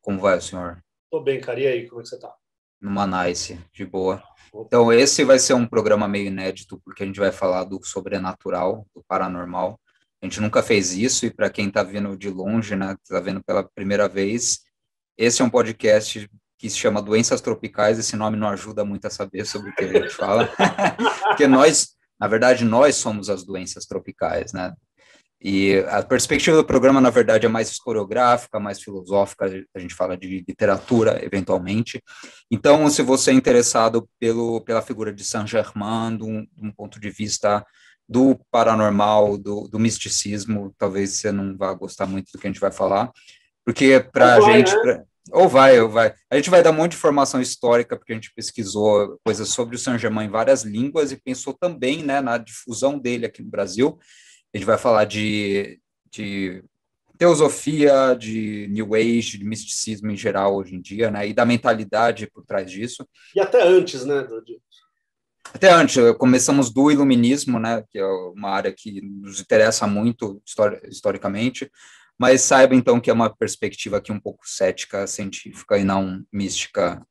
Como vai, senhor? Tô bem, cara. E aí, como é que você tá? Numa nice, de boa. Opa. Então, esse vai ser um programa meio inédito, porque a gente vai falar do sobrenatural, do paranormal. A gente nunca fez isso, e para quem está vindo de longe, né, está vendo pela primeira vez, esse é um podcast que se chama Doenças Tropicais. Esse nome não ajuda muito a saber sobre o que a gente fala, porque nós, na verdade, nós somos as doenças tropicais, né? E a perspectiva do programa, na verdade, é mais historiográfica, mais filosófica, a gente fala de literatura, eventualmente. Então, se você é interessado pela figura de Saint-Germain, de um ponto de vista do paranormal, do misticismo, talvez você não vá gostar muito do que a gente vai falar, porque Ou para a vai, gente, né? ou vai. A gente vai dar um monte de informação histórica, porque a gente pesquisou coisas sobre o Saint-Germain em várias línguas e pensou também, né, na difusão dele aqui no Brasil. A gente vai falar de teosofia, de New Age, de misticismo em geral hoje em dia, né? E da mentalidade por trás disso. E até antes, né? Até antes, começamos do iluminismo, né? Que é uma área que nos interessa muito historicamente, mas saiba então que é uma perspectiva aqui um pouco cética, científica e não mística,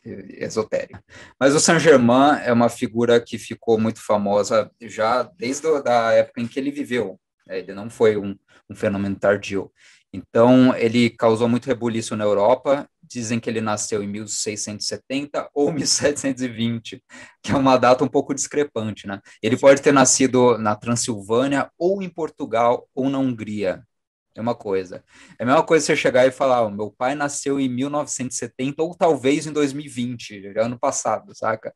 esotérica. Mas o Saint-Germain é uma figura que ficou muito famosa já desde a época em que ele viveu. Ele não foi um fenômeno tardio. Então, ele causou muito rebuliço na Europa. Dizem que ele nasceu em 1670 ou 1720, que é uma data um pouco discrepante, né? Ele pode ter nascido na Transilvânia, ou em Portugal, ou na Hungria. É uma coisa. É a mesma coisa você chegar e falar: o meu pai nasceu em 1970 ou talvez em 2020, ano passado, saca?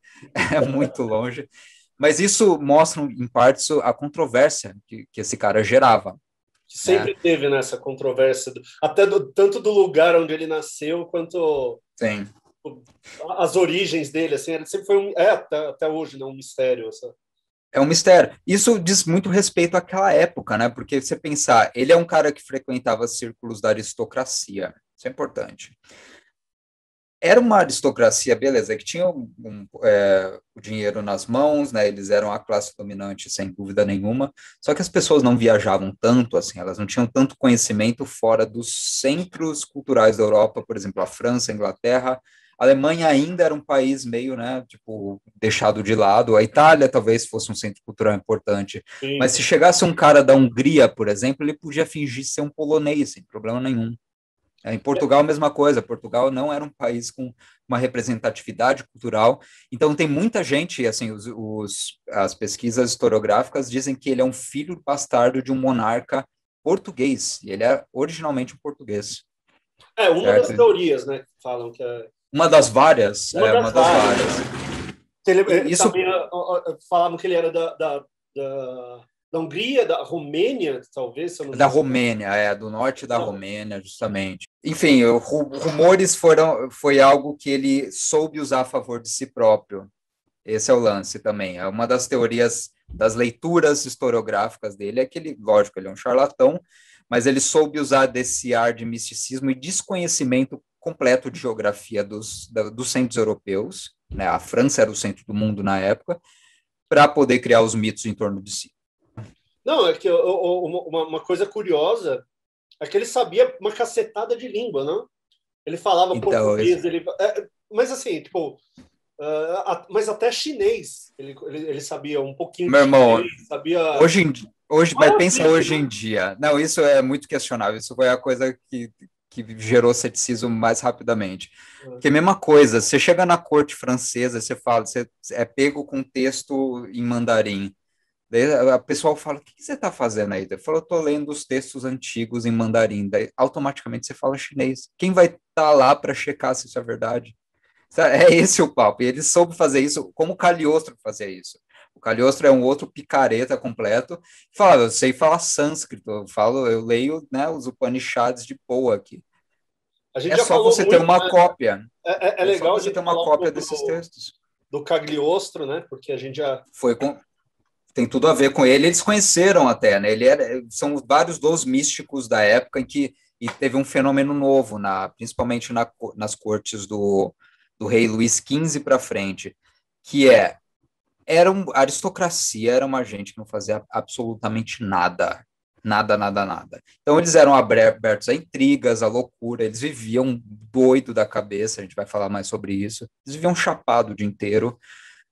É muito longe. Mas isso mostra, em partes, a controvérsia que esse cara gerava, Que né? sempre teve nessa controvérsia, até tanto do lugar onde ele nasceu, quanto Sim. as origens dele, assim, ele sempre foi até hoje, né, um mistério. É um mistério. Isso diz muito respeito àquela época, né? Porque você pensar, ele é um cara que frequentava círculos da aristocracia. Isso é importante. Era uma aristocracia, beleza, que tinha o dinheiro nas mãos, né? Eles eram a classe dominante, sem dúvida nenhuma. Só que as pessoas não viajavam tanto, assim, elas não tinham tanto conhecimento fora dos centros culturais da Europa, por exemplo, a França, a Inglaterra. A Alemanha ainda era um país meio, né, tipo, deixado de lado. A Itália talvez fosse um centro cultural importante. Mas Sim. se chegasse um cara da Hungria, por exemplo, ele podia fingir ser um polonês, sem problema nenhum. Em Portugal, a mesma coisa. Portugal não era um país com uma representatividade cultural. Então, tem muita gente, assim, as pesquisas historiográficas dizem que ele é um filho bastardo de um monarca português. E ele é originalmente um português, Uma das certo? teorias, né, que falam que é Uma das várias, uma das uma das várias. várias. Ele, E isso também falavam que ele era da Hungria, da Romênia, talvez, se eu não da estou. Romênia, do norte da Romênia, justamente. Enfim, rumores foi algo que ele soube usar a favor de si próprio. Esse é o lance também. É uma das teorias das leituras historiográficas dele, é que ele, lógico, ele é um charlatão, mas ele soube usar desse ar de misticismo e desconhecimento completo de geografia dos centros europeus, né? A França era o centro do mundo na época, para poder criar os mitos em torno de si. Não, é que uma coisa curiosa é que ele sabia uma cacetada de língua, não? Ele falava Então, português, mas assim, tipo, mas até chinês, ele sabia um pouquinho de meu irmão, chinês, sabia hoje, mas pensa maravilha, hoje em né? dia. Não, isso é muito questionável. Isso foi a coisa que gerou ceticismo mais rapidamente. Que é a mesma coisa, você chega na corte francesa, você fala, você é pego com texto em mandarim. Daí a pessoa fala: o que você está fazendo aí? Eu falo: eu estou lendo os textos antigos em mandarim. Daí automaticamente você fala chinês. Quem vai estar lá para checar se isso é verdade? É esse o papo. E ele soube fazer isso, como o Cagliostro fazia isso. O Cagliostro é um outro picareta completo. Fala: eu sei falar sânscrito, eu leio, né, os Upanishads de boa aqui. A gente É já só falou você ter muito, uma né? cópia. É É só legal a você ter gente uma falar um cópia pouco desses textos. do Cagliostro, né? Porque a gente já. Foi com, tem tudo a ver com ele. Eles conheceram até, né? São vários dos místicos da época em que e teve um fenômeno novo, principalmente nas cortes do rei Luís XV para frente, que a aristocracia era uma gente que não fazia absolutamente nada. Nada, nada, nada. Então, eles eram abertos a intrigas, a loucura, eles viviam doido da cabeça, a gente vai falar mais sobre isso. Eles viviam chapado o dia inteiro,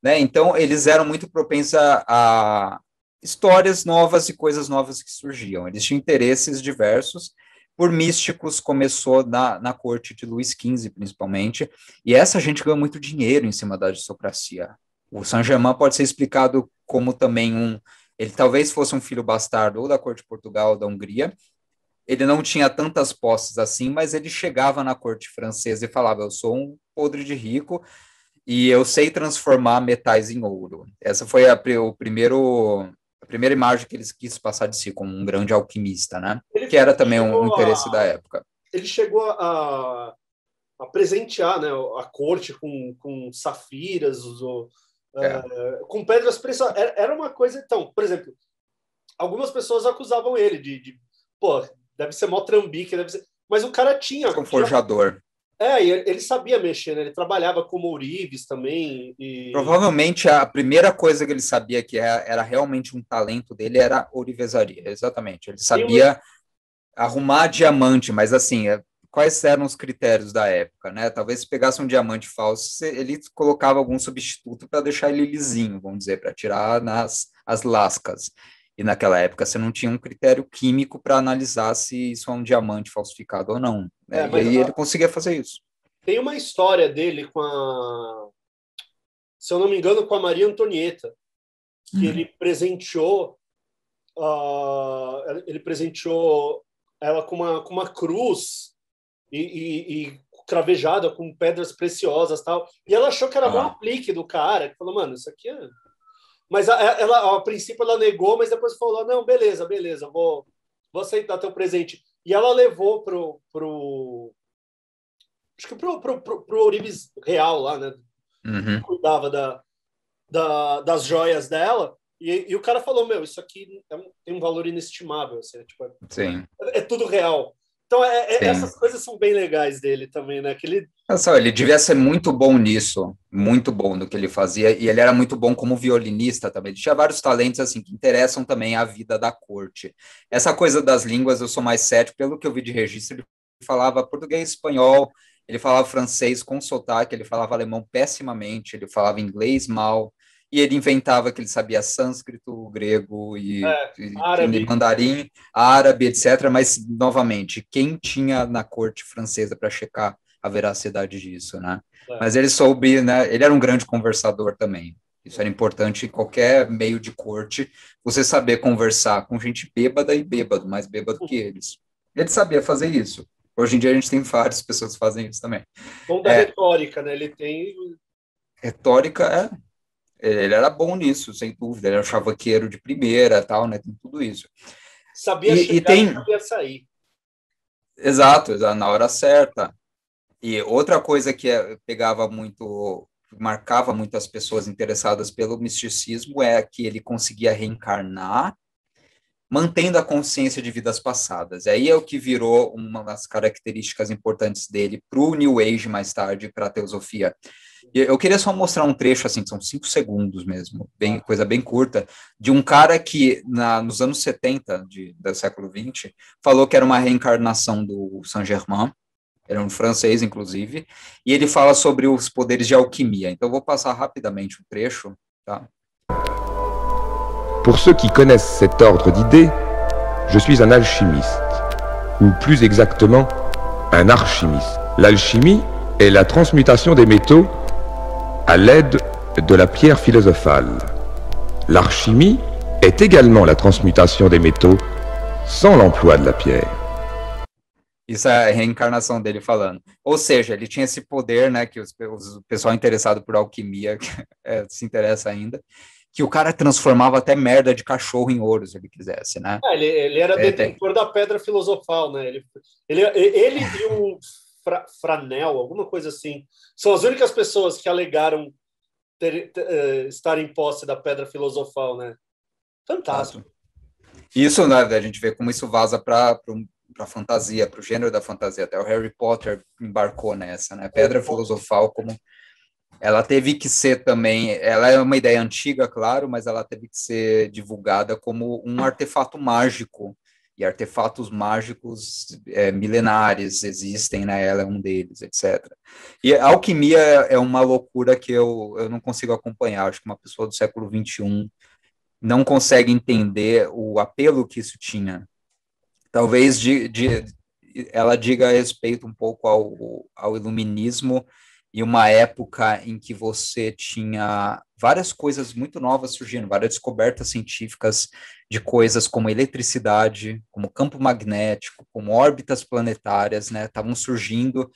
né? Então, eles eram muito propensos a histórias novas e coisas novas que surgiam. Eles tinham interesses diversos. Por místicos, começou na corte de Luís XV, principalmente, e essa gente ganhou muito dinheiro em cima da aristocracia. O Saint-Germain pode ser explicado como também ele talvez fosse um filho bastardo ou da corte de Portugal ou da Hungria. Ele não tinha tantas posses assim, mas ele chegava na corte francesa e falava: eu sou um podre de rico e eu sei transformar metais em ouro. Essa foi a primeira imagem que eles quis passar de si como um grande alquimista, né? Que era também um interesse da época. Ele chegou a presentear, né, a corte com safiras, com pedras preciosas. Era uma coisa... Então, por exemplo, algumas pessoas acusavam ele pô, deve ser mó trambique, mas o cara tinha... Um forjador. E ele sabia mexer, né? Ele trabalhava como ourives também. Provavelmente a primeira coisa que ele sabia que era realmente um talento dele era ourivesaria, exatamente. Ele sabia arrumar diamante, mas assim, quais eram os critérios da época, né? Talvez se pegasse um diamante falso, ele colocava algum substituto para deixar ele lisinho, vamos dizer, para tirar as lascas. E naquela época você não tinha um critério químico para analisar se isso é um diamante falsificado ou não, né? E aí ele conseguia fazer isso. Tem uma história dele se eu não me engano, com a Maria Antonieta, que ele presenteou ela com uma cruz e cravejada com pedras preciosas, tal. E ela achou que era um aplique do cara, que falou: mano, isso aqui é... Mas ela, a princípio, ela negou, mas depois falou: não, beleza, vou aceitar teu presente. E ela levou acho que pro ourives real lá, né? Que cuidava das joias dela. E o cara falou: meu, isso aqui tem um valor inestimável. Assim, tipo, Sim. É tudo real. Então, essas coisas são bem legais dele também, né? Ele devia ser muito bom nisso, muito bom no que ele fazia, e ele era muito bom como violinista também. Ele tinha vários talentos assim que interessam também a vida da corte. Essa coisa das línguas, eu sou mais cético, pelo que eu vi de registro, ele falava português, espanhol, ele falava francês com sotaque, ele falava alemão pessimamente, ele falava inglês mal, e ele inventava que ele sabia sânscrito, grego e árabe. Mandarim, árabe, etc. Mas, novamente, quem tinha na corte francesa para checar a veracidade disso, né? Mas ele soube, né? Ele era um grande conversador também. Isso era importante em qualquer meio de corte, você saber conversar com gente bêbada e bêbado, mais bêbado que eles. Ele sabia fazer isso. Hoje em dia a gente tem várias pessoas que fazem isso também. Bom da retórica, né? Ele tem... Retórica, ele era bom nisso, sem dúvida. Ele era um chavaqueiro de primeira, tal, né? Tem tudo isso. Sabia chegar e sabia sair. Exato, na hora certa. E outra coisa que marcava muito as pessoas interessadas pelo misticismo é que ele conseguia reencarnar, mantendo a consciência de vidas passadas. E aí é o que virou uma das características importantes dele para o New Age mais tarde, para a teosofia. Eu queria só mostrar um trecho, assim, que são 5 segundos mesmo, coisa bem curta, de um cara que, nos anos 70 do século XX, falou que era uma reencarnação do Saint-Germain, era um francês, inclusive, e ele fala sobre os poderes de alquimia. Então, eu vou passar rapidamente o trecho, tá? Pour ceux qui connaissent cet ordre d'idées, je suis un alchimiste, ou plus exactement, un archimiste. L'alchimie est la transmutation des métaux à l'aide de la pierre philosophale. L'archimie est également la transmutation des métaux sans l'emploi de la pierre. Isso é a reencarnação dele falando. Ou seja, ele tinha esse poder, né, que o pessoal interessado por alquimia se interessa ainda, que o cara transformava até merda de cachorro em ouro, se ele quisesse, né? Ele era detentor da pedra filosofal, né? Ele e o Franel, alguma coisa assim, são as únicas pessoas que alegaram estar em posse da pedra filosofal, né? Fantástico. Isso, né, a gente vê como isso vaza para a fantasia, para o gênero da fantasia. Até o Harry Potter embarcou nessa, né? Pedra filosofal, como ela teve que ser também, ela é uma ideia antiga, claro, mas ela teve que ser divulgada como um artefato mágico e artefatos mágicos milenares existem, né? Ela é um deles, etc. E a alquimia é uma loucura que eu não consigo acompanhar. Acho que uma pessoa do século XXI não consegue entender o apelo que isso tinha. Talvez ela diga a respeito um pouco ao iluminismo e uma época em que você tinha várias coisas muito novas surgindo, várias descobertas científicas de coisas como eletricidade, como campo magnético, como órbitas planetárias, né, estavam surgindo.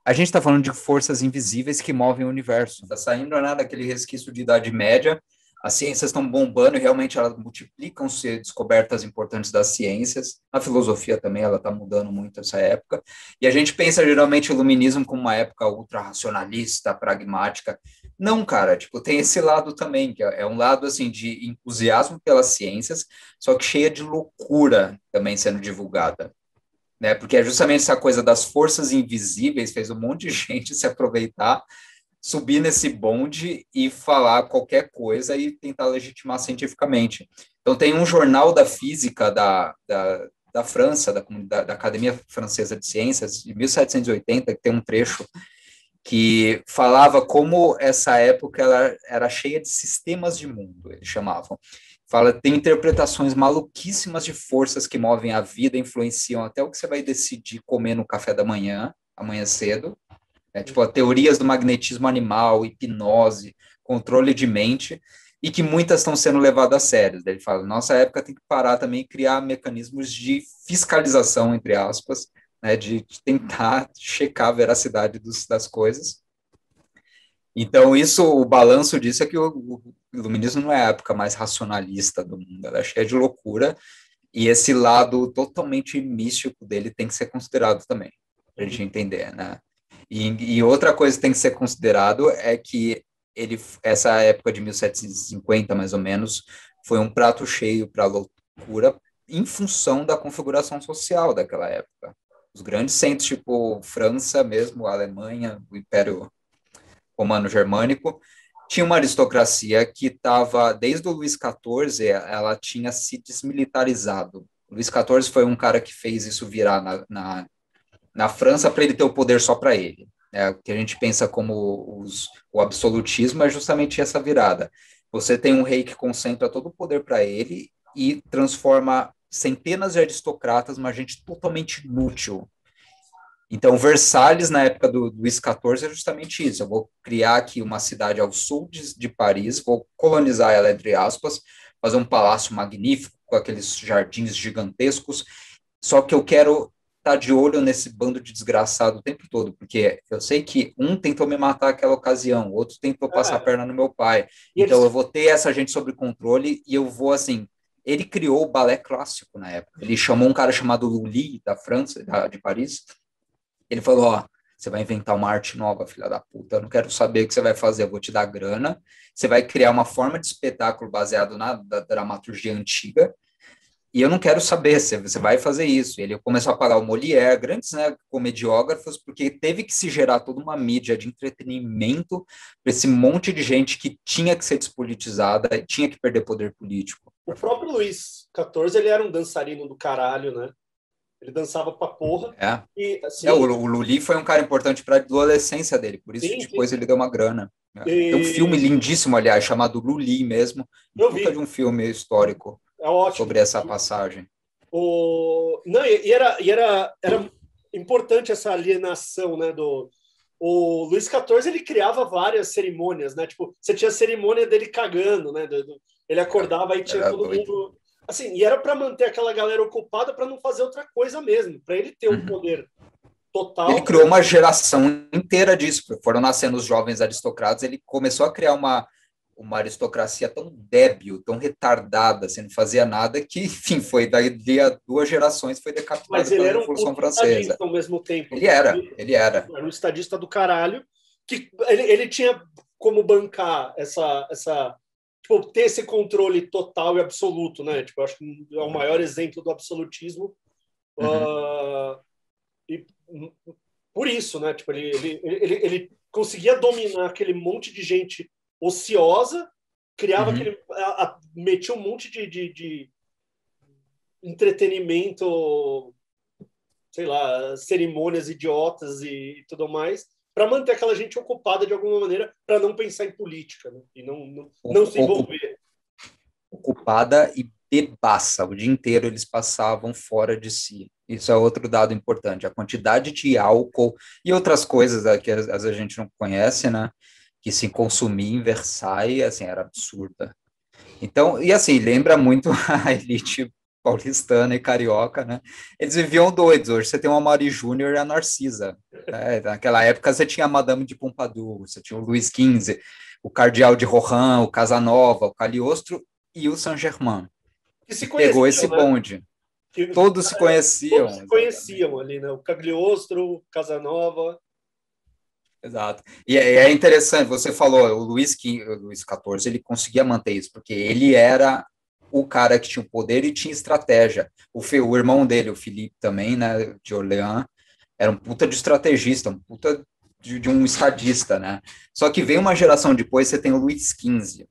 A gente está falando de forças invisíveis que movem o universo. Está saindo, né, daquele resquício de Idade Média. As ciências estão bombando e realmente elas multiplicam-se descobertas importantes das ciências. A filosofia também, ela está mudando muito essa época. E a gente pensa geralmente o iluminismo como uma época ultra-racionalista, pragmática. Não, cara, tipo, tem esse lado também, que é um lado, assim, de entusiasmo pelas ciências, só que cheia de loucura também sendo divulgada. Né? Porque é justamente essa coisa das forças invisíveis fez um monte de gente se aproveitar, subir nesse bonde e falar qualquer coisa e tentar legitimar cientificamente. Então, tem um jornal da física da França, da Academia Francesa de Ciências, de 1780, que tem um trecho que falava como essa época ela era cheia de sistemas de mundo, eles chamavam. Fala, tem interpretações maluquíssimas de forças que movem a vida, influenciam até o que você vai decidir comer no café da manhã, amanhã cedo. Tipo, teorias do magnetismo animal, hipnose, controle de mente, e que muitas estão sendo levadas a sério. Ele fala, nossa época tem que parar também e criar mecanismos de fiscalização, entre aspas, né, de tentar checar a veracidade das coisas. Então, o balanço disso é que o iluminismo não é a época mais racionalista do mundo, ela é cheia de loucura, e esse lado totalmente místico dele tem que ser considerado também, para a gente entender, né? E outra coisa que tem que ser considerado é que essa época de 1750, mais ou menos, foi um prato cheio para a loucura em função da configuração social daquela época. Os grandes centros, tipo França mesmo, a Alemanha, o Império Romano-Germânico, tinha uma aristocracia que estava, desde o Luís XIV, ela tinha se desmilitarizado. O Luís XIV foi um cara que fez isso virar na França para ele ter o poder só para ele. O que a gente pensa como o absolutismo é justamente essa virada. Você tem um rei que concentra todo o poder para ele e transforma centenas de aristocratas numa gente totalmente inútil. Então, Versalhes, na época do Luís XIV, é justamente isso. Eu vou criar aqui uma cidade ao sul de Paris, vou colonizar ela, entre aspas, fazer um palácio magnífico, com aqueles jardins gigantescos, só que eu quero estar de olho nesse bando de desgraçado o tempo todo, porque eu sei que um tentou me matar naquela ocasião, outro tentou passar a perna no meu pai, então eu vou ter essa gente sob controle e eu vou, assim... Ele criou o balé clássico na época. Ele chamou um cara chamado Lully, da França, de Paris. Ele falou, ó, você vai inventar uma arte nova, filha da puta, eu não quero saber o que você vai fazer, eu vou te dar grana, você vai criar uma forma de espetáculo baseado na dramaturgia antiga, e eu não quero saber se você vai fazer isso. Ele começou a pagar o Molière, grandes, né, comediógrafos, porque teve que se gerar toda uma mídia de entretenimento para esse monte de gente que tinha que ser despolitizada e tinha que perder poder político. O próprio Luís XIV, ele era um dançarino do caralho, né? Ele dançava pra porra. E, assim, o Lully foi um cara importante para a adolescência dele, por isso que depois ele deu uma grana. Tem um filme lindíssimo, aliás, chamado Lully mesmo, de um filme histórico sobre essa passagem. Não, e era importante essa alienação, né, o Luís XIV, ele criava várias cerimônias, né? Tipo, você tinha a cerimônia dele cagando, né? Ele acordava e tinha todo mundo... Assim, e era para manter aquela galera ocupada para não fazer outra coisa mesmo, para ele ter um poder total. Ele criou uma geração inteira disso, foram nascendo os jovens aristocratas, ele começou a criar uma aristocracia tão débil, tão retardada, assim, não fazia nada, que, enfim, foi daí a 2 gerações, foi decapitado pela Revolução Francesa. Ao mesmo tempo. Ele era. Era um estadista do caralho, que ele tinha como bancar essa tipo, ter esse controle total e absoluto, né? Tipo, eu acho que é o maior exemplo do absolutismo. E por isso, né? Tipo, ele conseguia dominar aquele monte de gente ociosa, criava metia um monte de entretenimento, sei lá, cerimônias idiotas e tudo mais, para manter aquela gente ocupada de alguma maneira, para não pensar em política, né? E não se envolver. Ocupada e bebaça. O dia inteiro eles passavam fora de si. Isso é outro dado importante. A quantidade de álcool e outras coisas que às vezes a gente não conhece, né? Que se consumia em Versailles, assim, era absurda. Então, e assim, lembra muito a elite paulistana e carioca, né? Eles viviam doidos. Hoje você tem uma Mari Júnior e a Narcisa. Né? Naquela época você tinha a Madame de Pompadour, você tinha o Luís XV, o Cardeal de Rohan, o Casanova, o Cagliostro e o Saint-Germain. Que se pegou esse né? bonde. Todos se conheciam. Todos se conheciam ali, né? O Cagliostro, o Casanova. Exato. E é interessante, você falou, o Luís XIV, ele conseguia manter isso, porque ele era o cara que tinha o poder e tinha estratégia. O irmão dele, o Felipe também, né, de Orleans, era um puta de estrategista, um puta de um estadista, né? Só que veio uma geração depois, você tem o Luís XV.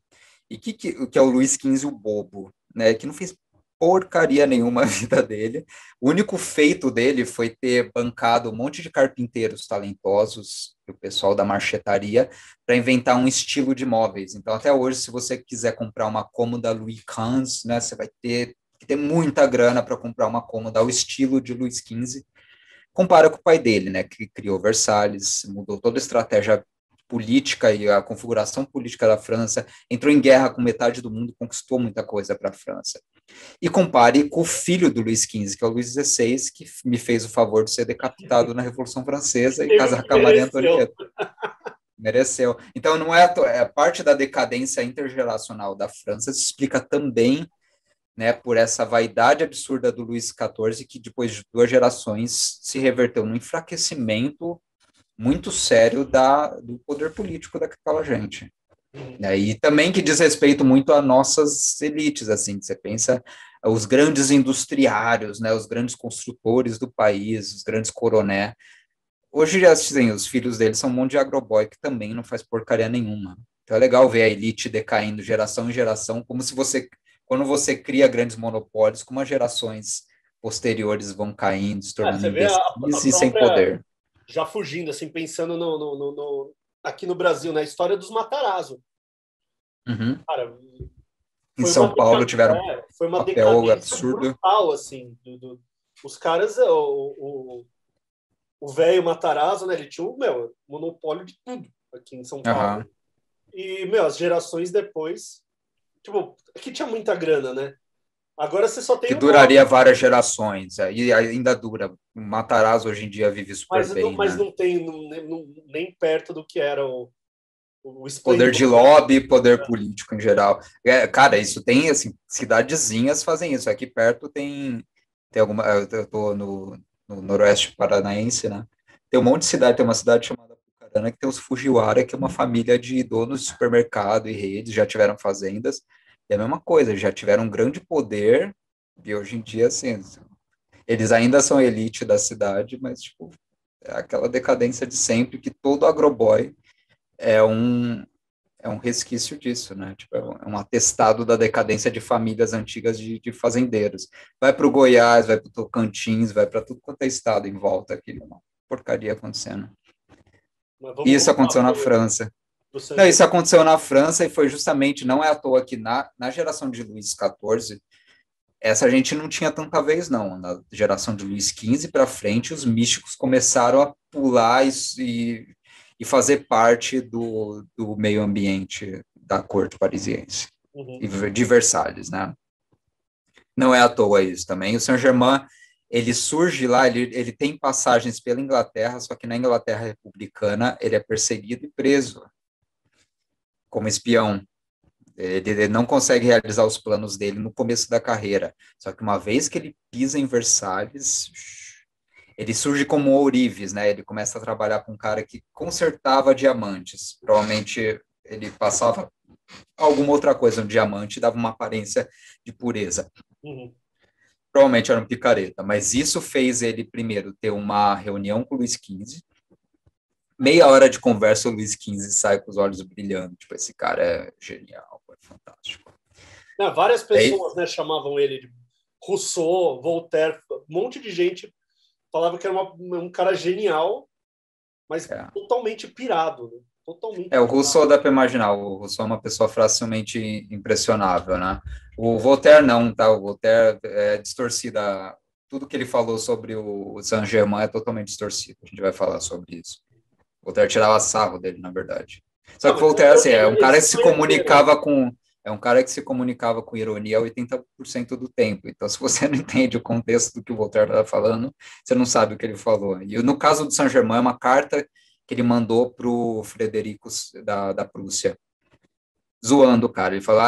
E que é o Luís XV, o bobo, né, que não fez porcaria nenhuma na vida dele. O único feito dele foi ter bancado um monte de carpinteiros talentosos, o pessoal da marchetaria, para inventar um estilo de móveis. Então, até hoje, se você quiser comprar uma cômoda Louis XV, né, você vai ter que ter muita grana para comprar uma cômoda ao estilo de Luís XV. Compara com o pai dele, né, que criou Versalhes, mudou toda a estratégia política e a configuração política da França, entrou em guerra com metade do mundo, conquistou muita coisa para a França. E compare com o filho do Luís XV, que é o Luís XVI, que me fez o favor de ser decapitado na Revolução Francesa e casar com a Maria Antonieta. Mereceu. Então, não é parte da decadência intergeracional da França se explica também, né, por essa vaidade absurda do Luís XIV, que depois de 2 gerações se reverteu num enfraquecimento muito sério do poder político daquela gente. E também que diz respeito muito a nossas elites, assim, você pensa os grandes industriários, né, os grandes construtores do país, os grandes coroné. Hoje, assim, os filhos deles são um monte de agroboy que também não faz porcaria nenhuma. Então é legal ver a elite decaindo geração em geração, como se quando você cria grandes monopólios, como as gerações posteriores vão caindo, se tornando imbecis e sem poder. Já fugindo, assim, pensando aqui no Brasil, na história dos Matarazzo. Uhum. Cara, em São Paulo tiveram foi uma papel absurdo. Brutal, assim. Os caras, o velho Matarazzo, né, ele tinha o monopólio de tudo aqui em São Paulo. Uhum. E, as gerações depois, tipo, aqui tinha muita grana, né? Agora você só tem que duraria várias gerações, e ainda dura. O Matarazzo hoje em dia vive super bem. Mas né? não tem nem perto do que era o poder de lobby, poder político em geral. Cara, isso tem, assim, cidadezinhas fazem isso. Aqui perto tem alguma... Eu tô no noroeste paranaense, né? Tem um monte de cidade, tem uma cidade chamada Pucarana que tem os Fujiwara, que é uma família de donos de supermercado e redes, já tiveram fazendas. É a mesma coisa, já tiveram um grande poder, e hoje em dia, assim, eles ainda são elite da cidade, mas, tipo, é aquela decadência de sempre, que todo agroboy é um resquício disso, né? Tipo, é um atestado da decadência de famílias antigas de fazendeiros. Vai para o Goiás, vai para o Tocantins, vai para tudo quanto é estado em volta, aqui, uma porcaria acontecendo. E isso aconteceu na França. Não, isso aconteceu na França e foi justamente, não é à toa que na geração de Luís XIV, essa gente não tinha tanta vez, não. Na geração de Luís XV para frente, os místicos começaram a pular e fazer parte do meio ambiente da corte parisiense, de Versalhes, né? Não é à toa isso também. O Saint-Germain, ele surge lá, ele tem passagens pela Inglaterra, só que na Inglaterra republicana ele é perseguido e preso como espião. Ele não consegue realizar os planos dele no começo da carreira. Só que uma vez que ele pisa em Versalhes, ele surge como ourives, né? Ele começa a trabalhar com um cara que consertava diamantes. Provavelmente ele passava alguma outra coisa no diamante e dava uma aparência de pureza. Provavelmente era um picareta, mas isso fez ele, primeiro, ter uma reunião com o Luís XV. Meia hora de conversa, o Luís XV sai com os olhos brilhando. Tipo, esse cara é genial, é fantástico. Várias pessoas, né, chamavam ele Rousseau, Voltaire, um monte de gente falava que era um cara genial, mas totalmente pirado, né? Totalmente o Rousseau dá para imaginar, o Rousseau é uma pessoa facilmente impressionável, né? O Voltaire não, tá? O Voltaire é distorcida. Tudo que ele falou sobre o Saint-Germain é totalmente distorcido. A gente vai falar sobre isso. O Voltaire tirava sarro dele, na verdade. Só que o Voltaire, assim, é um cara que se comunicava com... É um cara que se comunicava com ironia 80% do tempo. Então, se você não entende o contexto do que o Voltaire estava falando, você não sabe o que ele falou. E no caso do Saint-Germain, é uma carta que ele mandou para o Frederico da Prússia, zoando o cara. Ele falou,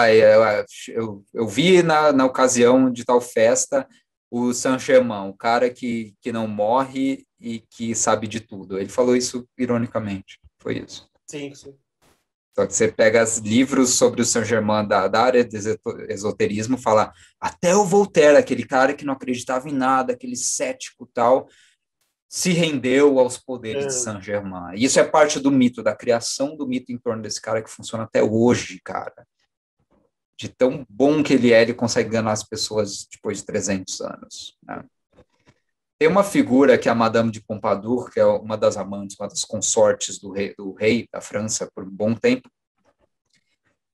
eu vi na ocasião de tal festa o Saint-Germain, o cara que não morre e que sabe de tudo. Ele falou isso ironicamente, foi isso. Sim, sim. Só que você pega livros sobre o Saint-Germain da área de esoterismo, fala, até o Voltaire, aquele cara que não acreditava em nada, aquele cético tal, se rendeu aos poderes de Saint-Germain. Isso é parte do mito, da criação do mito em torno desse cara que funciona até hoje, cara. De tão bom que ele consegue enganar as pessoas depois de 300 anos. Né? Tem uma figura que é a Madame de Pompadour, que é uma das amantes, uma das consortes do rei da França por um bom tempo,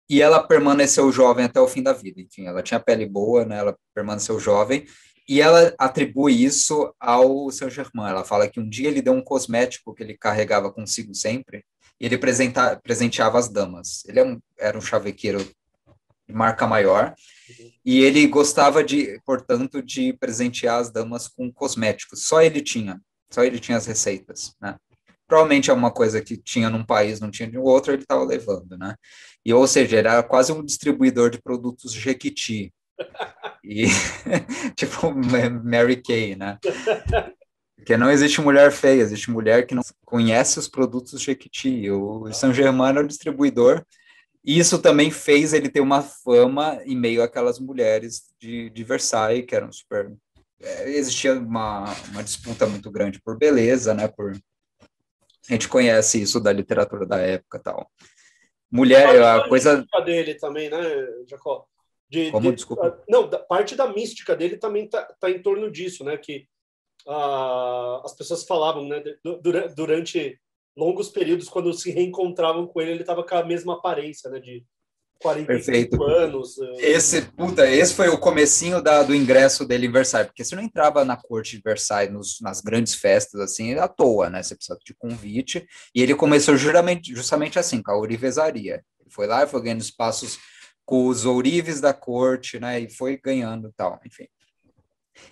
e ela permaneceu jovem até o fim da vida. Enfim, ela tinha pele boa, né? Ela permaneceu jovem, e ela atribui isso ao Saint-Germain. Ela fala que um dia ele deu um cosmético que ele carregava consigo sempre, e ele presenteava as damas. Ele era um chavequeiro de marca maior, e ele gostava, portanto, de presentear as damas com cosméticos. Só ele tinha as receitas, né? Provavelmente é uma coisa que tinha num país, não tinha de outro, ele estava levando, né? E, ou seja, ele era quase um distribuidor de produtos Jequiti. E, tipo, Mary Kay, né? Porque não existe mulher feia, existe mulher que não conhece os produtos Jequiti. O Saint-Germain era o distribuidor, e isso também fez ele ter uma fama em meio àquelas mulheres de Versailles, que eram super... existia uma disputa muito grande por beleza, né? A gente conhece isso da literatura da época e tal. Mulher, a coisa... dele também, né, Jacó? Desculpa? Não, parte da mística dele também tá em torno disso, né? Que as pessoas falavam, né? Durante longos períodos, quando se reencontravam com ele estava com a mesma aparência, né? De 45 anos. Esse foi o comecinho do ingresso dele em Versailles, porque você não entrava na corte de Versailles, nas grandes festas, assim, à toa, né? Você precisava de convite, e ele começou justamente assim, com a ourivesaria. Ele foi lá e foi ganhando espaços com os ourives da corte, né? E foi ganhando e tal, enfim.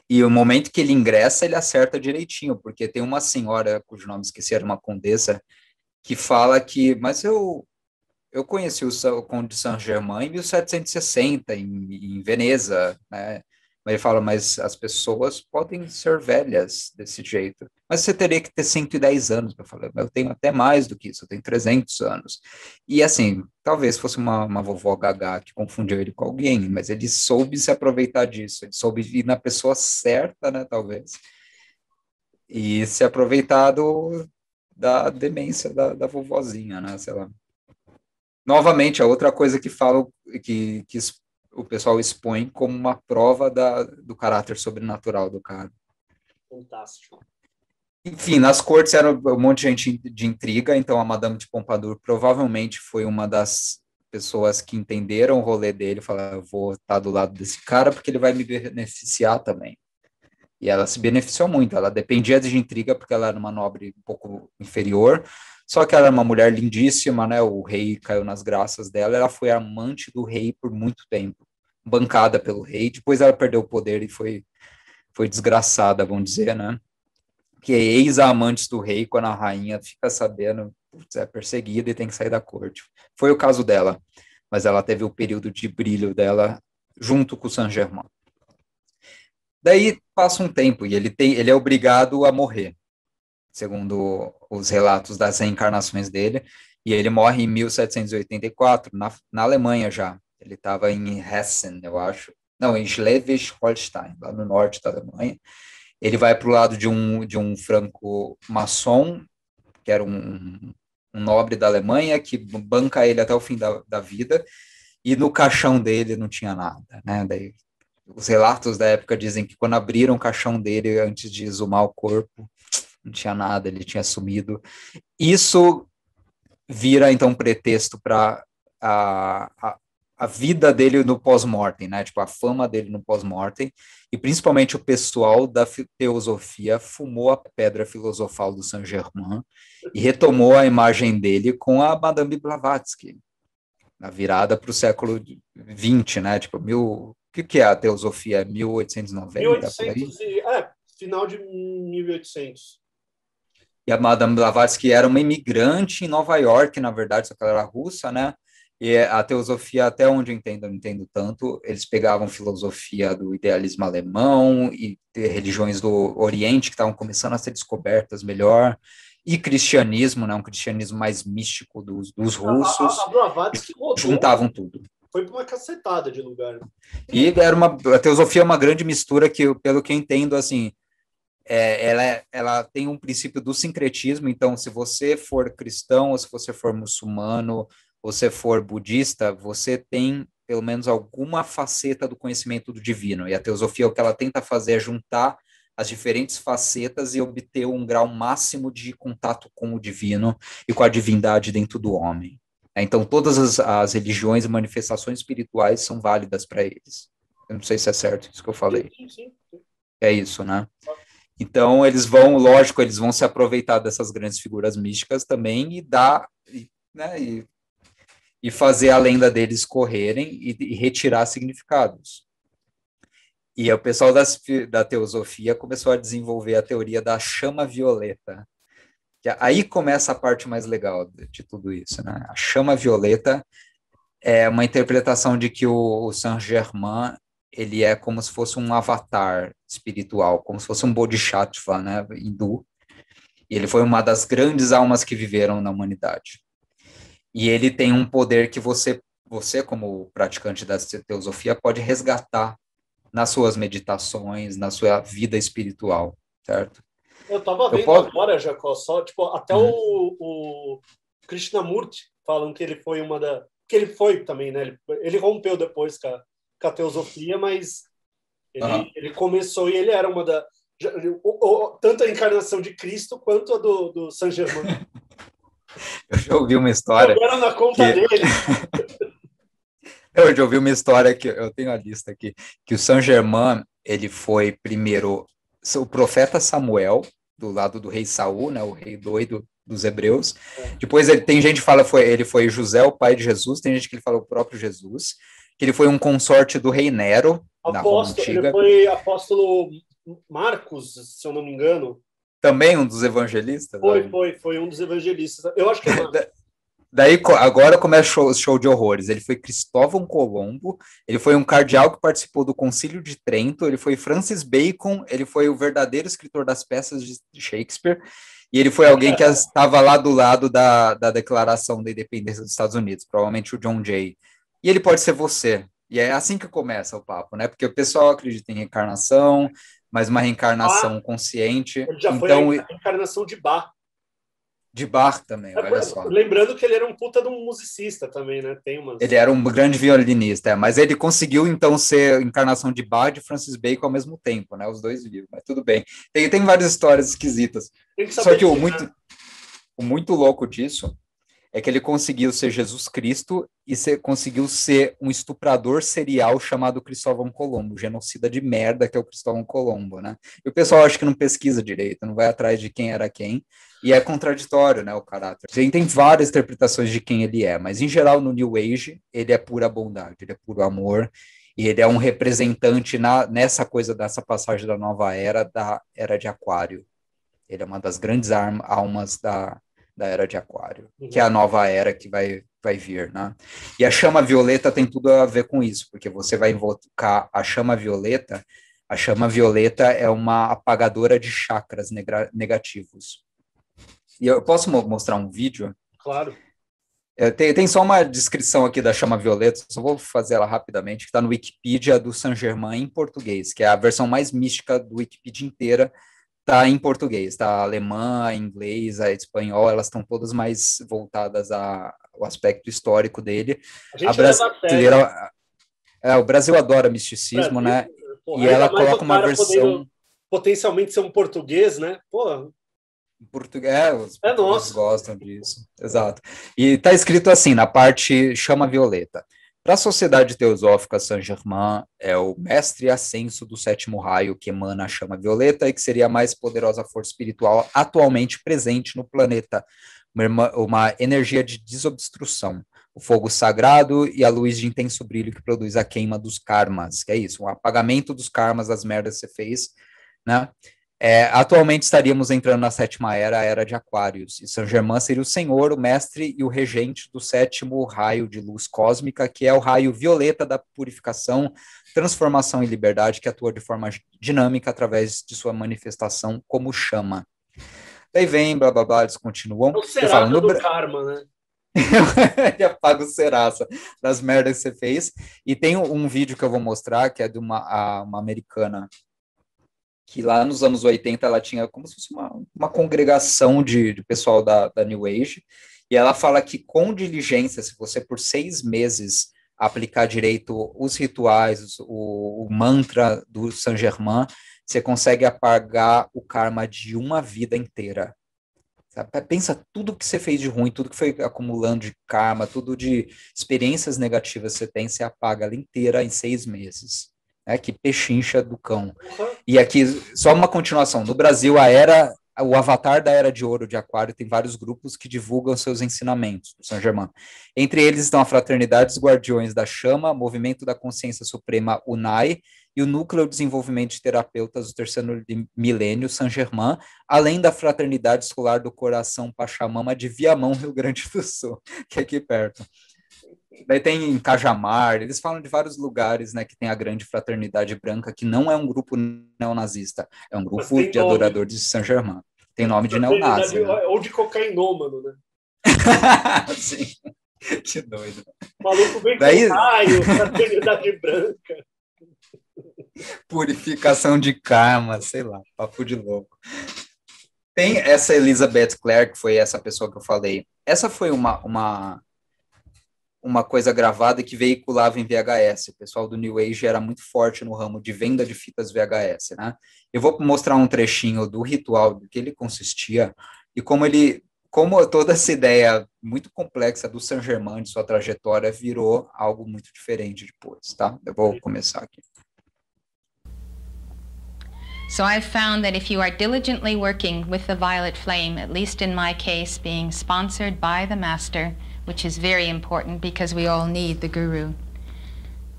E o momento que ele ingressa, ele acerta direitinho, porque tem uma senhora, cujo nome esqueci, era uma condessa, que fala que, mas eu conheci o Conde de Saint-Germain em 1760, em Veneza, né? Mas ele fala, mas as pessoas podem ser velhas desse jeito. Mas você teria que ter 110 anos. Eu falei, eu tenho até mais do que isso, eu tenho 300 anos. E assim, talvez fosse uma vovó gaga que confundiu ele com alguém, mas ele soube se aproveitar disso, ele soube ir na pessoa certa, né, talvez, e se aproveitar da demência da vovozinha, né, sei lá. Novamente, a outra coisa que falam, que o pessoal expõe como uma prova do caráter sobrenatural do cara. Fantástico. Enfim, nas cortes era um monte de gente de intriga, então a Madame de Pompadour provavelmente foi uma das pessoas que entenderam o rolê dele, falaram, eu vou estar do lado desse cara porque ele vai me beneficiar também. E ela se beneficiou muito, ela dependia de intriga porque ela era uma nobre um pouco inferior, só que ela era uma mulher lindíssima, né? O rei caiu nas graças dela, ela foi amante do rei por muito tempo, bancada pelo rei, depois ela perdeu o poder e foi desgraçada, vamos dizer, né? Que é ex-amantes do rei, quando a rainha fica sabendo, é perseguida e tem que sair da corte. Foi o caso dela, mas ela teve o período de brilho dela junto com o Saint-Germain. Daí passa um tempo e ele é obrigado a morrer, segundo os relatos das reencarnações dele, e ele morre em 1784, na Alemanha já. Ele estava em Hessen, eu acho. Não, em Schleswig-Holstein, lá no norte da Alemanha. Ele vai para o lado de um franco-maçom, que era um nobre da Alemanha, que banca ele até o fim da vida, e no caixão dele não tinha nada, né? Daí os relatos da época dizem que quando abriram o caixão dele antes de exumar o corpo, não tinha nada, ele tinha sumido. Isso vira, então, pretexto para a vida dele no pós-mortem, né? Tipo, a fama dele no pós-mortem, e principalmente o pessoal da teosofia fumou a pedra filosofal do Saint-Germain e retomou a imagem dele com a Madame Blavatsky, na virada para o século XX, né? Tipo, o que é a teosofia? 1890? 1800 final de 1800. E a Madame Blavatsky era uma imigrante em Nova York, na verdade, só que ela era russa, né? E a teosofia, até onde eu não entendo tanto, eles pegavam filosofia do idealismo alemão e religiões do Oriente que estavam começando a ser descobertas melhor, e cristianismo, né? Um cristianismo mais místico dos russos, a Blavatsky juntavam tudo. Foi para uma cacetada de lugar. E a teosofia é uma grande mistura que, pelo que eu entendo, assim, ela tem um princípio do sincretismo. Então, se você for cristão, ou se você for muçulmano, ou se for budista, você tem pelo menos alguma faceta do conhecimento do divino. E a teosofia, o que ela tenta fazer é juntar as diferentes facetas e obter um grau máximo de contato com o divino e com a divindade dentro do homem. Então, todas as religiões e manifestações espirituais são válidas para eles. Eu não sei se é certo isso que eu falei. Sim. É isso, né? Então, eles vão se aproveitar dessas grandes figuras místicas também e fazer a lenda deles correrem e retirar significados. E o pessoal da teosofia começou a desenvolver a teoria da chama violeta. Aí começa a parte mais legal de tudo isso, né? A chama violeta é uma interpretação de que o Saint-Germain, ele é como se fosse um avatar espiritual, como se fosse um bodhisattva, né, hindu. E ele foi uma das grandes almas que viveram na humanidade. E ele tem um poder que você como praticante da teosofia, pode resgatar nas suas meditações, na sua vida espiritual, certo? Eu estava vendo agora, Jacó, só, tipo, até o Krishnamurti falam que ele foi que ele foi também, né? Ele rompeu depois com a teosofia, mas ele começou e ele era uma da... tanto a encarnação de Cristo quanto a do Saint-Germain. Eu já ouvi uma história... Jogaram na conta dele. Eu já ouvi uma história que eu tenho a lista aqui, que o Saint-Germain, ele foi primeiro o profeta Samuel, do lado do rei Saul, né, o rei doido dos hebreus. Depois tem gente que fala ele foi José, o pai de Jesus, tem gente que ele fala o próprio Jesus, que ele foi um consorte do rei Nero, na Roma Antiga. Ele foi apóstolo Marcos, se eu não me engano. Também um dos evangelistas? Foi um dos evangelistas. Eu acho que é Daí, agora começa o show de horrores. Ele foi Cristóvão Colombo, ele foi um cardeal que participou do Concílio de Trento, ele foi Francis Bacon, ele foi o verdadeiro escritor das peças de Shakespeare, e ele foi alguém que estava lá do lado da Declaração da Independência dos Estados Unidos, provavelmente o John Jay. E ele pode ser você. E é assim que começa o papo, né? Porque o pessoal acredita em reencarnação, mas uma reencarnação consciente. Ele já foi a reencarnação de Bach. De Bach também, olha só. Lembrando que ele era um puta de um musicista também, né? Ele era um grande violinista, mas ele conseguiu, então, ser encarnação de Bach e de Francis Bacon ao mesmo tempo, né? Os dois vivos, mas tudo bem. Tem várias histórias esquisitas. Só que o muito louco disso é que ele conseguiu ser Jesus Cristo e conseguiu ser um estuprador serial chamado Cristóvão Colombo, genocida de merda que é o Cristóvão Colombo, né? E o pessoal acha que não pesquisa direito, não vai atrás de quem era quem, e é contraditório, né, o caráter. Tem várias interpretações de quem ele é, mas em geral no New Age ele é pura bondade, ele é puro amor, e ele é um representante nessa coisa dessa passagem da nova era de Aquário. Ele é uma das grandes almas da Era de Aquário, que é a nova era que vai vir, né? E a chama violeta tem tudo a ver com isso, porque você vai invocar a chama violeta. A chama violeta é uma apagadora de chakras negativos. E eu posso mostrar um vídeo? Claro. Tem só uma descrição aqui da chama violeta, só vou fazer ela rapidamente, que está no Wikipedia do Saint-Germain em português, que é a versão mais mística do Wikipedia inteira. Está em português, tá? A alemã, a inglês, a espanhol, elas estão todas mais voltadas ao aspecto histórico dele. A brasileira... O Brasil adora misticismo, né? Porra, E ela coloca uma versão... Potencialmente ser um português, né? Porra. Em português, os portugueses nosso. gostam disso. Exato. E está escrito assim, na parte chama violeta. Para a sociedade teosófica, Saint-Germain é o mestre ascenso do sétimo raio que emana a chama violeta e que seria a mais poderosa força espiritual atualmente presente no planeta. Uma energia de desobstrução, o fogo sagrado e a luz de intenso brilho que produz a queima dos karmas, que é isso, um apagamento dos karmas das merdas que você fez, né? Atualmente estaríamos entrando na sétima era, a era de Aquários, e Saint-Germain seria o senhor, o mestre e o regente do sétimo raio de luz cósmica, que é o raio violeta da purificação, transformação e liberdade, que atua de forma dinâmica através de sua manifestação como chama. Daí vem, blá, blá, blá, eles continuam. É o Serasa do karma, né? Ele apaga o Serasa das merdas que você fez. E tem um vídeo que eu vou mostrar, que é de uma americana, que lá nos anos 80 ela tinha como se fosse uma congregação de pessoal da New Age, e ela fala que com diligência, se você por 6 meses aplicar direito os rituais, o mantra do Saint-Germain, você consegue apagar o karma de uma vida inteira. Sabe? Pensa tudo que você fez de ruim, tudo que foi acumulando de karma, tudo de experiências negativas que você tem, você apaga ela inteira em 6 meses. Que pechincha do cão. E aqui, só uma continuação. No Brasil, o avatar da Era de Ouro de Aquário tem vários grupos que divulgam seus ensinamentos do Saint-Germain. Entre eles estão a Fraternidade dos Guardiões da Chama, Movimento da Consciência Suprema UNAI e o Núcleo de Desenvolvimento de Terapeutas do Terceiro Milênio Saint-Germain, além da Fraternidade Escolar do Coração Pachamama de Viamão, Rio Grande do Sul, que é aqui perto. Daí tem em Cajamar, eles falam de vários lugares, né, que tem a Grande Fraternidade Branca, que não é um grupo neonazista, é um grupo de adoradores de Saint-Germain. Tem nome de neonazi, né? Ou de cocainômano, né? Sim, que doido. O maluco vem com raio, Fraternidade Branca. Purificação de karma, sei lá, papo de louco. Tem essa Elizabeth Clare, que foi essa pessoa que eu falei. Essa foi uma coisa gravada que veiculava em VHS. O pessoal do New Age era muito forte no ramo de venda de fitas VHS, né? Eu vou mostrar um trechinho do ritual, do que ele consistia, e como toda essa ideia muito complexa do Saint-Germain, de sua trajetória, virou algo muito diferente depois, tá? Eu vou começar aqui. So I've found that if you are diligently working with the violet flame, at least in my case, being sponsored by the Master, which is very important because we all need the Guru,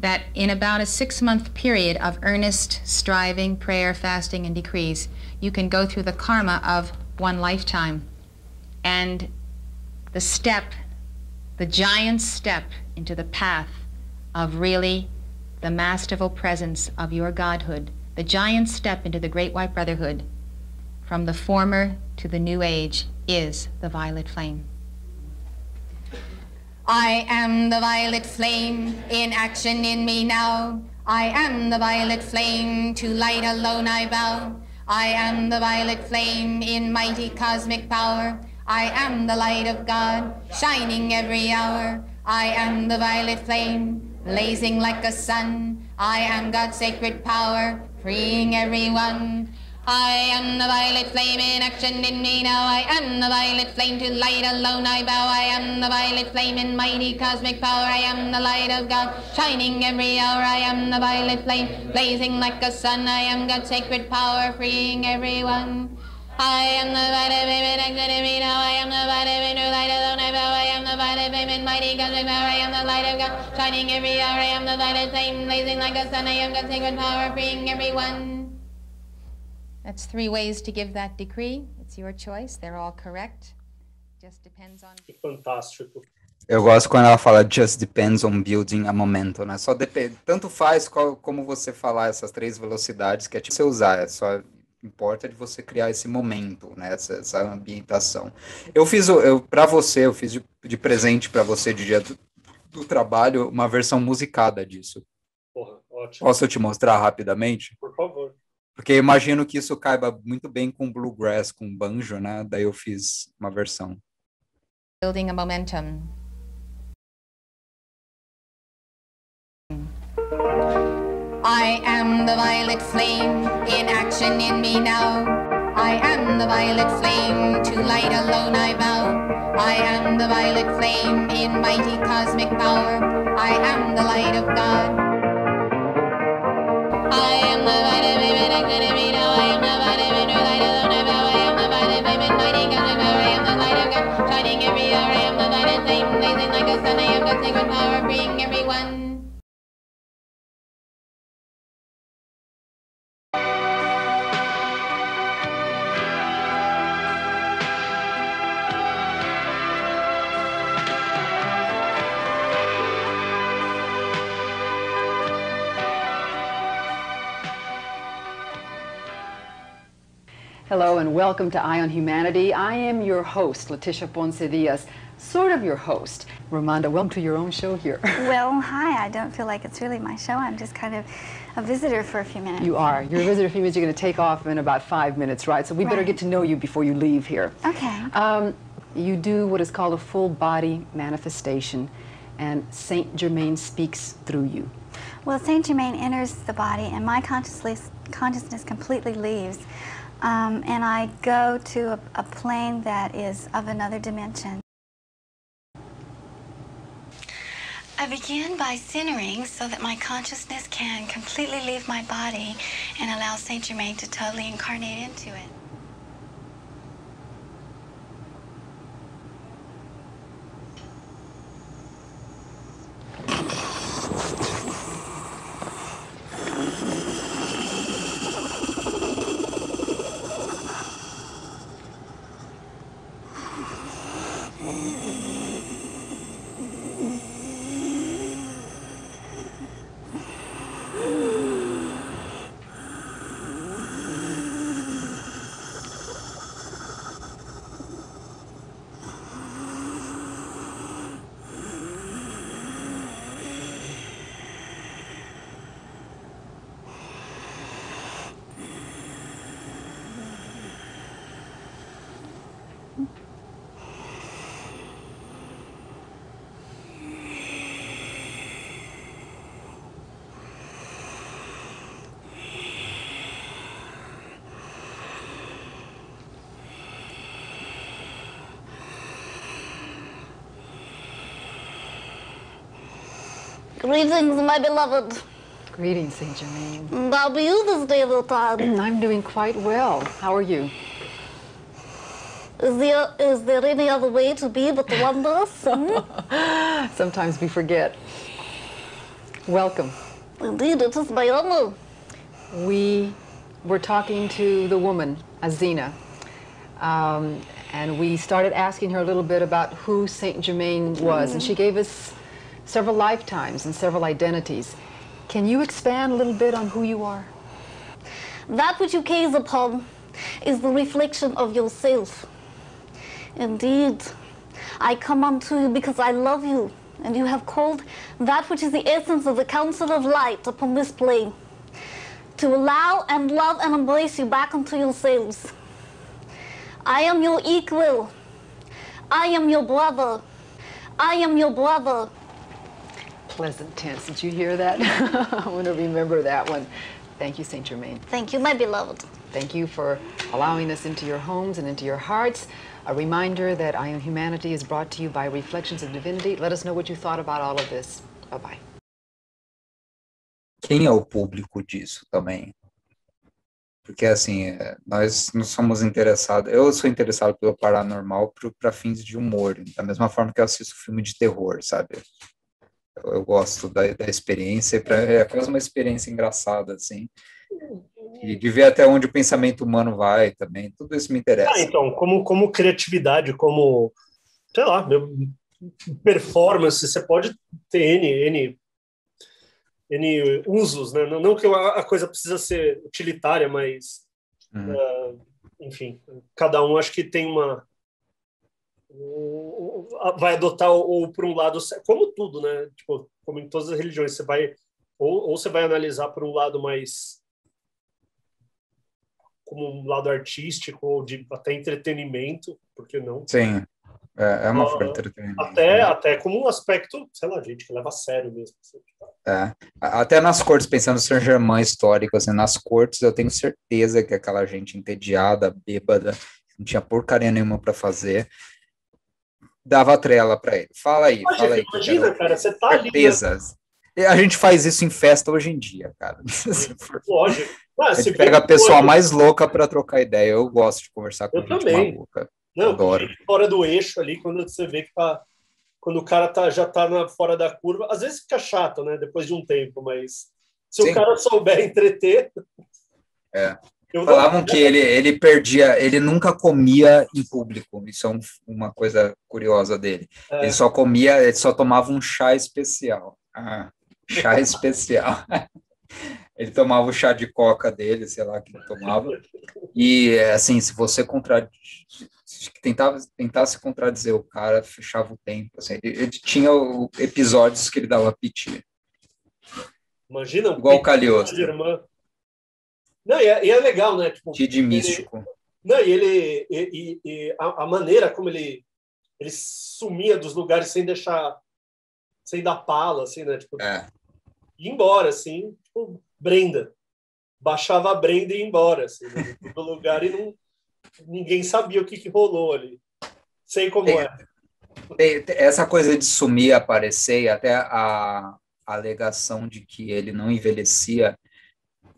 that in about a 6-month period of earnest striving, prayer, fasting, and decrees, you can go through the karma of one lifetime. And the giant step into the path of really the masterful presence of your godhood, the giant step into the Great White Brotherhood, from the former to the new age, is the violet flame. I am the violet flame, in action in me now. I am the violet flame, to light alone I bow. I am the violet flame, in mighty cosmic power. I am the light of God, shining every hour. I am the violet flame, blazing like a sun. I am God's sacred power, freeing everyone. I am the violet flame, in action in me now. I am the violet flame, to light alone I bow. I am the violet flame, in mighty cosmic power. I am the light of God, shining every hour. I am the violet flame, blazing like a sun. I am God's sacred power, freeing everyone. I am the violet flame, in action in me now. I am the violet flame, to light alone I bow. I am the violet flame, in mighty cosmic power. I am the light of God, shining every hour. I am the violet flame, blazing like a sun. I am God's sacred power, freeing everyone. That's 3 ways to give that decree. It's your choice. They're all correct. Just depends on... Que fantástico. Eu gosto quando ela fala just depends on building a momentum, né? Só depende, tanto faz como você falar essas 3 velocidades que é tipo você usar, só importa de você criar esse momento, né? Essa ambientação. Eu fiz de presente para você de dia do trabalho uma versão musicada disso. Porra, ótimo. Posso te mostrar rapidamente? Por favor. Porque eu imagino que isso caiba muito bem com bluegrass, com banjo, né? Daí eu fiz uma versão. Building a momentum. I am the violet flame in action in me now. I am the violet flame, to light alone I vow. I am the violet flame in mighty cosmic power. I am the light of God. I am the violet flame in action in me now. I am the violet flame, to light alone I vow. I am the violet flame in mighty cosmic power. I am the light of God, shining every hour. I am the violet flame, blazing like a sun. I am God's sacred power, freeing everyone. Hello and welcome to Eye on Humanity. I am your host, Leticia Ponce Diaz, sort of your host. Romanda, welcome to your own show here. Well, hi. I don't feel like it's really my show. I'm just kind of a visitor for a few minutes. You are. You're a visitor for a few minutes. You're going to take off in about 5 minutes, right? So we better get to know you before you leave here. Okay. You do what is called a full body manifestation, and Saint Germain speaks through you. Well, Saint Germain enters the body, and my consciousness completely leaves. And I go to a plane that is of another dimension. I begin by centering so that my consciousness can completely leave my body and allow Saint Germain to totally incarnate into it. Greetings, my beloved. Greetings, Saint Germain. How are you this day of the time? I'm doing quite well. How are you? Is there any other way to be but wondrous? Sometimes we forget. Welcome. Indeed, it is my honor. We were talking to the woman, Azina, and we started asking her a little bit about who Saint Germain was, and she gave us several lifetimes and several identities. Can you expand a little bit on who you are? That which you gaze upon is the reflection of yourself. Indeed, I come unto you because I love you, and you have called that which is the essence of the counsel of light upon this plane to allow and love and embrace you back into yourselves. I am your equal. I am your brother. I am your brother. Pleasant tense. Did you hear that? I want to remember that one. Thank you, Saint Germain. Thank you, my beloved. Thank you for allowing us into your homes and into your hearts. A reminder that Eye on Humanity is brought to you by Reflections of Divinity. Let us know what you thought about all of this. Bye-bye. Quem é o público disso também? Porque, assim, nós não somos interessados... Eu sou interessado pelo paranormal para fins de humor, da mesma forma que eu assisto filme de terror, sabe? Eu gosto da experiência, é quase uma experiência engraçada, assim, e de ver até onde o pensamento humano vai também, tudo isso me interessa. Então, como criatividade, como, sei lá, performance, você pode ter N usos, né? Não que a coisa precisa ser utilitária, mas, enfim, cada um acho que tem vai adotar ou por um lado, como tudo, né? Tipo, como em todas as religiões, você vai ou você vai analisar por um lado mais como um lado artístico ou de até entretenimento, por que não? Sim, é uma forma de entretenimento. Até como um aspecto, sei lá, gente que leva a sério mesmo. Assim, Até nas cortes, pensando no Saint-Germain histórico, assim, nas cortes eu tenho certeza que aquela gente entediada, bêbada, não tinha porcaria nenhuma para fazer, dava trela para ele. Fala aí, que eu Imagina, quero cara, você tá ali, né? certeza. A gente faz isso em festa hoje em dia, cara. Lógico. A gente pega a pessoa mais louca para trocar ideia. Eu gosto de conversar com gente maluca. Não, adoro. Fora do eixo ali, quando você vê que quando o cara já tá fora da curva, às vezes fica chato, né? Depois de um tempo, mas se o cara souber entreter. Falavam que ele perdia, ele nunca comia em público. Isso é uma coisa curiosa dele. Ele só tomava um chá especial. Chá especial. Ele tomava o chá de coca dele, sei lá, que ele tomava. E, assim, se você tentasse contradizer o cara, fechava o tempo. Assim, ele tinha episódios que ele dava piti. Imagina igual o Cagliostro. Não, e é legal, né? Tipo, de místico. Não, e a maneira como ele sumia dos lugares sem dar pala, assim, né? Tipo, ia embora, assim, tipo, Brenda. Baixava a Brenda e ia embora, assim, né, do lugar e ninguém sabia o que rolou ali. Sei como essa coisa de sumir, aparecer, e até a alegação de que ele não envelhecia,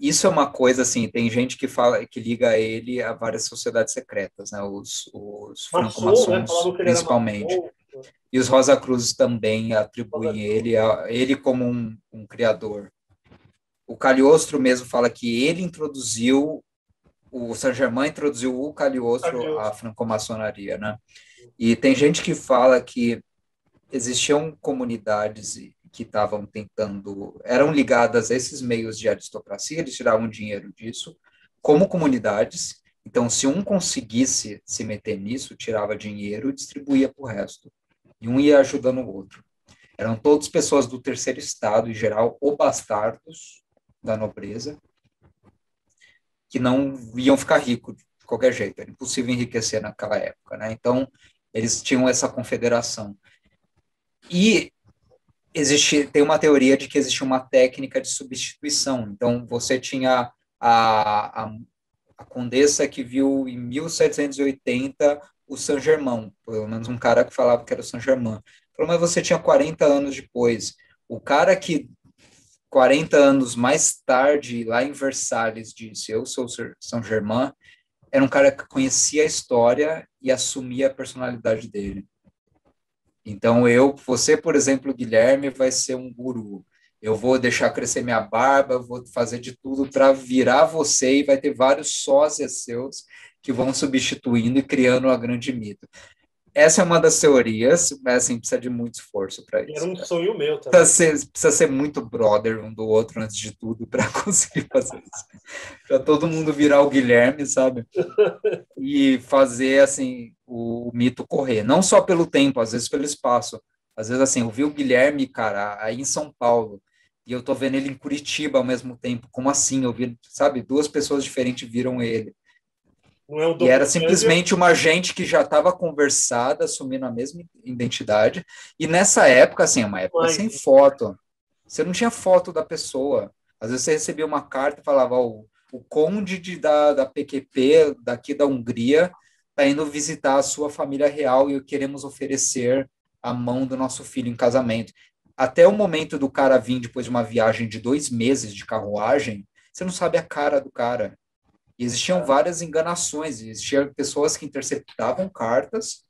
isso é uma coisa, assim, tem gente que fala, que liga ele a várias sociedades secretas, né, os franco-maçons, né? Principalmente. E os Rosacruzes também atribuem ele como um criador. O Cagliostro mesmo fala que ele introduziu, o Saint-Germain introduziu o Cagliostro à franco-maçonaria, né? E tem gente que fala que existiam comunidades que estavam eram ligadas a esses meios de aristocracia, eles tiravam dinheiro disso, como comunidades. Então, se um conseguisse se meter nisso, tirava dinheiro e distribuía para o resto. E um ia ajudando o outro. Eram todas pessoas do terceiro estado, em geral, ou bastardos da nobreza, que não iam ficar ricos de qualquer jeito. Era impossível enriquecer naquela época, né? Então, eles tinham essa confederação. E tem uma teoria de que existia uma técnica de substituição. Então, você tinha a condessa que viu em 1780 o Saint-Germain, pelo menos um cara que falava que era o Saint-Germain. Falou, mas você tinha 40 anos depois. O cara que 40 anos mais tarde, lá em Versalhes, disse, eu sou Saint-Germain, era um cara que conhecia a história e assumia a personalidade dele. Então, você, por exemplo, Guilherme, vai ser um guru. Eu vou deixar crescer minha barba, vou fazer de tudo para virar você e vai ter vários sócios seus que vão substituindo e criando uma grande mito. Essa é uma das teorias, mas assim, precisa de muito esforço para isso. Era um sonho meu também. Precisa ser muito brother um do outro antes de tudo para conseguir fazer isso. Para todo mundo virar o Guilherme, sabe? E fazer assim o mito correr. Não só pelo tempo, às vezes pelo espaço. Às vezes, assim, eu vi o Guilherme, cara, aí em São Paulo, e eu tô vendo ele em Curitiba ao mesmo tempo. Como assim? Eu vi, sabe, duas pessoas diferentes viram ele. Não é e era simplesmente uma gente que já estava conversada, assumindo a mesma identidade. E nessa época, assim, uma época sem foto. Você não tinha foto da pessoa. Às vezes você recebia uma carta e falava, o conde da PQP, daqui da Hungria, está indo visitar a sua família real e queremos oferecer a mão do nosso filho em casamento. Até o momento do cara vir depois de uma viagem de 2 meses de carruagem, você não sabe a cara do cara. E existiam várias enganações, existiam pessoas que interceptavam cartas,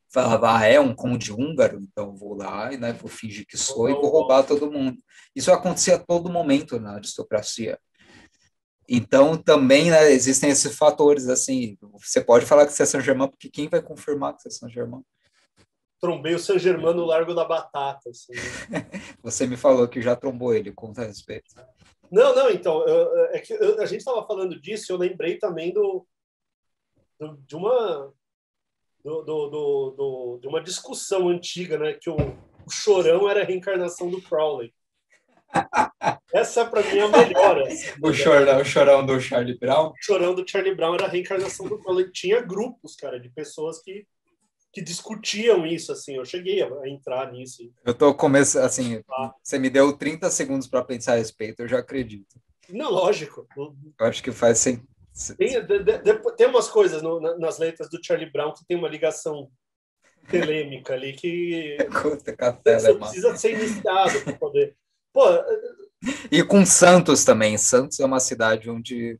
falavam, é um conde húngaro, então vou lá, né, vou fingir que sou e vou roubar todo mundo. Isso acontecia a todo momento na aristocracia. Então, também, né, existem esses fatores, assim, você pode falar que você é Saint-Germain, porque quem vai confirmar que você é Saint-Germain? Trombei o Saint-Germain no Largo da Batata. Assim. Você me falou que já trombou ele, com respeito. Não, então, a gente estava falando disso, eu lembrei também de uma discussão antiga, né, que o Chorão era a reencarnação do Crowley. Essa, para mim, é a melhor. Assim, o Chorão do Charlie Brown? O Chorão do Charlie Brown era a reencarnação do Crowley. Tinha grupos, cara, de pessoas que que discutiam isso, assim, eu cheguei a entrar nisso. Eu tô começando, assim, você me deu 30 segundos para pensar a respeito, eu já acredito. Não, lógico. Eu acho que faz sim. Tem umas coisas nas letras do Charlie Brown que tem uma ligação telêmica ali que você precisa ser iniciado para poder... Pô, e com Santos também. Santos é uma cidade onde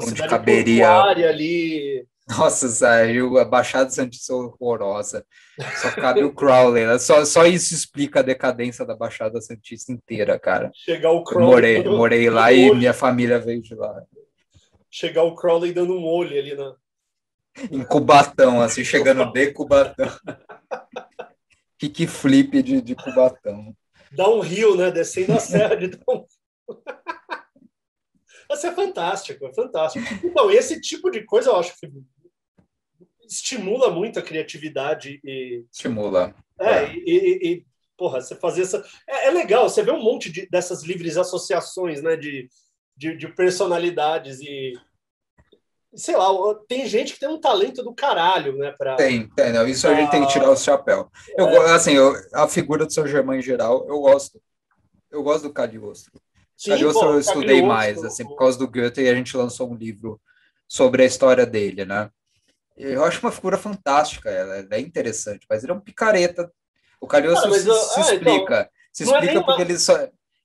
cidade caberia ali. Nossa, saiu a Baixada Santista horrorosa. Só cabe o Crowley. Né? Só isso explica a decadência da Baixada Santista inteira, cara. Chegar o Crowley. Morei lá e minha família veio de lá. Chegar o Crowley dando um olho ali em Cubatão, assim, chegando de Cubatão. Kick flip de Cubatão. Dá um rio, né? Descendo a serra de Dom. Isso é fantástico, é fantástico. Então, esse tipo de coisa eu acho que estimula muito a criatividade e... Estimula. Porra, você fazer essa... É legal, você vê um monte dessas livres associações, né, de personalidades e... Sei lá, tem gente que tem um talento do caralho, né? Tem, não, isso a gente tem que tirar o chapéu. A figura do Saint-Germain em geral, eu gosto. Eu gosto do Cagliostro. Cagliostro eu estudei mais, assim, por causa do Goethe, e a gente lançou um livro sobre a história dele, né? Eu acho uma figura fantástica, ela é interessante, mas ele é um picareta. O Cagliostro se explica. Se explica porque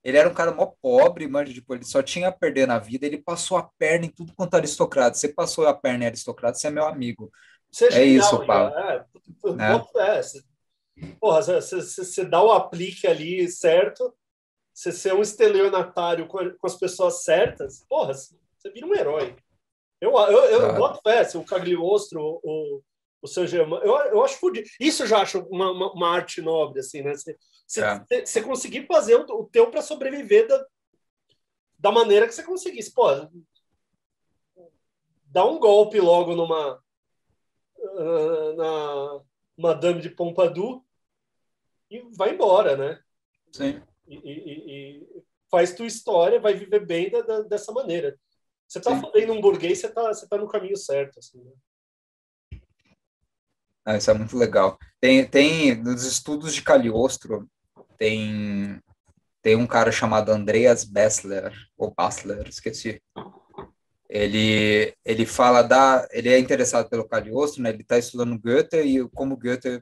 ele era um cara mó pobre, mas tipo, ele só tinha a perder na vida, ele passou a perna em tudo quanto aristocrata. Você passou a perna em aristocrata, você é meu amigo. É isso, Paulo. Porra, você dá o aplique ali certo, você ser um estelionatário com as pessoas certas, porra, você vira um herói. Eu boto fé, o Cagliostro, o Saint-Germain, eu acho fodido. Isso eu já acho uma arte nobre, assim, né? Você conseguir fazer o teu para sobreviver da maneira que você conseguisse. Pô, dá um golpe logo na Madame de Pompadour e vai embora, né? Sim. E faz tua história, vai viver bem dessa maneira. Você tá fazendo um burguês, você tá no caminho certo, assim, né? Isso é muito legal. Tem nos estudos de Cagliostro, tem um cara chamado Andreas Bessler, ou Bassler, esqueci. Ele fala ele é interessado pelo Cagliostro, né? Ele está estudando Goethe, e como Goethe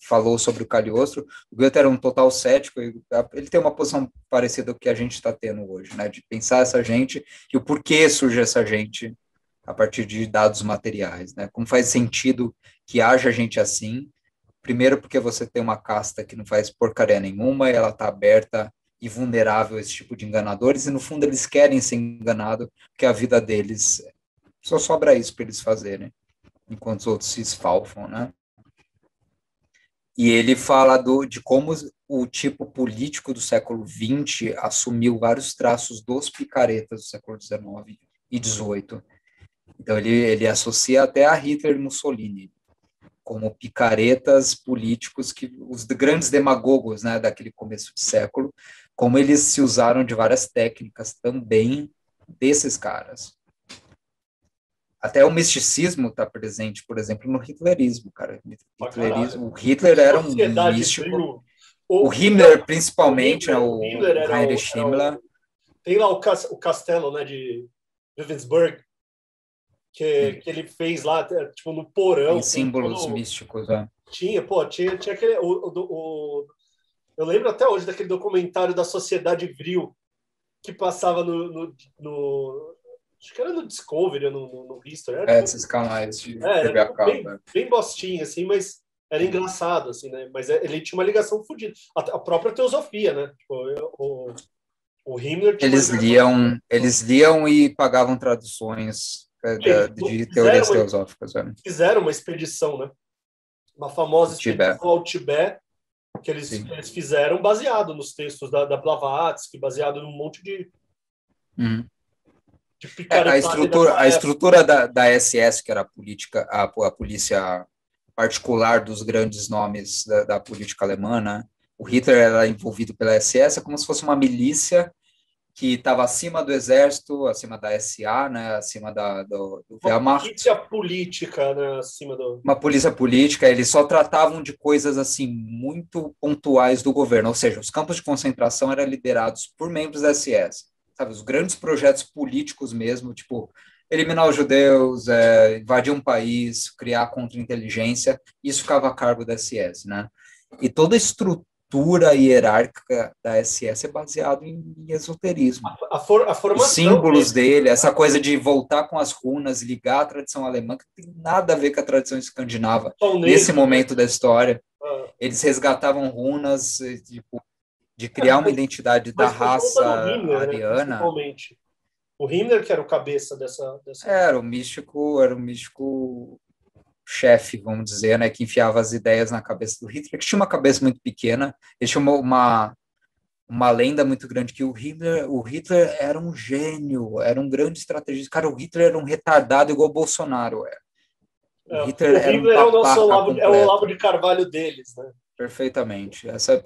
falou sobre o Cagliostro, o Goethe era um total cético, e ele tem uma posição parecida com que a gente está tendo hoje, né? De pensar essa gente e o porquê surge essa gente a partir de dados materiais, né? Como faz sentido que haja gente assim. Primeiro porque você tem uma casta que não faz porcaria nenhuma, e ela está aberta e vulnerável a esse tipo de enganadores, e no fundo eles querem ser enganados, porque a vida deles só sobra isso para eles fazerem, enquanto os outros se esfalfam, né? E ele fala de como o tipo político do século XX assumiu vários traços dos picaretas do século XIX e XVIII. Então ele associa até a Hitler e Mussolini como picaretas políticos, os grandes demagogos, né, daquele começo de século, como eles se usaram de várias técnicas também desses caras. Até o misticismo está presente, por exemplo, no hitlerismo, cara. O Hitler era um místico. O Himmler, principalmente, o Heinrich Himmler. Tem lá o castelo, né, de Ravensburg, que ele fez lá, tipo, no porão. Tem símbolos místicos, né? Tinha aquele... eu lembro até hoje daquele documentário da Sociedade Vril, que passava acho que era no Discovery, no History. Esses canais de TV a cabo. Bem bostinho, assim, mas era engraçado, assim, né? Mas ele tinha uma ligação fodida. A própria teosofia, né? Tipo, o Himmler... Eles liam e pagavam traduções de teorias teosóficas. Fizeram uma expedição, né? Uma famosa expedição ao Tibete, que eles fizeram baseado nos textos da Blavatsky, baseado num monte de a estrutura da SS, que era a polícia particular dos grandes nomes da política alemã, né? O Hitler era envolvido pela SS, é como se fosse uma milícia que estava acima do exército, acima da SA, né, acima do Uma Wehrmacht. polícia política, né, acima do... Uma polícia política, eles só tratavam de coisas assim muito pontuais do governo, ou seja, os campos de concentração eram liderados por membros da SS, sabe, os grandes projetos políticos mesmo, tipo eliminar os judeus, invadir um país, criar contra-inteligência, isso ficava a cargo da SS, né? E toda a estrutura hierárquica da SS é baseada em esoterismo. A formação os símbolos dele, essa coisa de voltar com as runas, ligar a tradição alemã, que não tem nada a ver com a tradição escandinava. Nesse momento da história, eles resgatavam runas, tipo, de criar uma identidade da raça Himmler, ariana. né, principalmente. O Himmler que era o cabeça dessa... Era o místico chefe, vamos dizer, né, que enfiava as ideias na cabeça do Hitler, que tinha uma cabeça muito pequena. Ele tinha uma lenda muito grande que o Hitler era um gênio, era um grande estrategista. Cara, o Hitler era um retardado igual o Bolsonaro. O Hitler era um é o nosso completo. É o Olavo de Carvalho deles, né? Perfeitamente. Essa é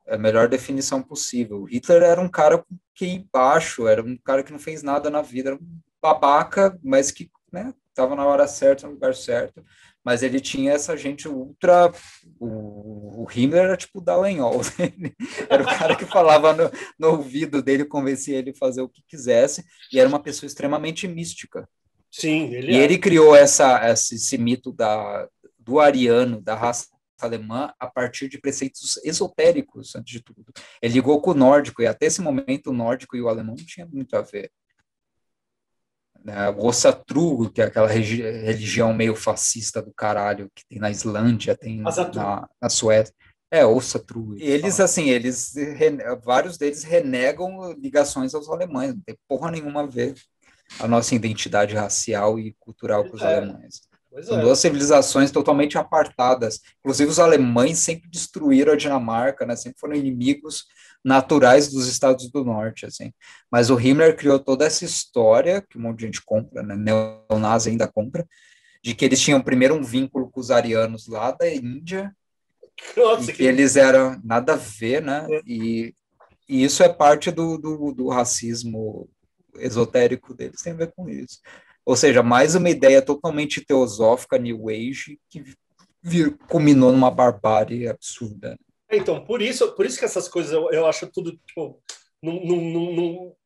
a melhor definição possível. O Hitler era um cara com QI baixo, era um cara que não fez nada na vida, era um babaca, mas que, né, estava na hora certa, no lugar certo, mas ele tinha essa gente ultra... O Himmler era tipo o Dallagnol, era o cara que falava no ouvido dele, convencia ele a fazer o que quisesse, e era uma pessoa extremamente mística. Sim, ele criou esse mito do ariano, da raça alemã, a partir de preceitos esotéricos, antes de tudo. Ele ligou com o nórdico, e até esse momento o nórdico e o alemão não tinham muito a ver. O Ossatru, que é aquela religião meio fascista do caralho que tem na Islândia, tem na Suécia. Ossatru. Eles, assim, vários deles renegam ligações aos alemães, não tem porra nenhuma a ver a nossa identidade racial e cultural com os alemães. São duas civilizações totalmente apartadas. Inclusive, os alemães sempre destruíram a Dinamarca, né? Sempre foram inimigos naturais dos Estados do Norte, assim. Mas o Himmler criou toda essa história, que um monte de gente compra, né? Neonazi ainda compra, de que eles tinham primeiro um vínculo com os arianos lá da Índia, e que eles eram nada a ver, né? E isso é parte do racismo esotérico deles, tem a ver com isso. Ou seja, mais uma ideia totalmente teosófica, New Age, que culminou numa barbárie absurda. Então, por isso que essas coisas eu acho tudo, tipo,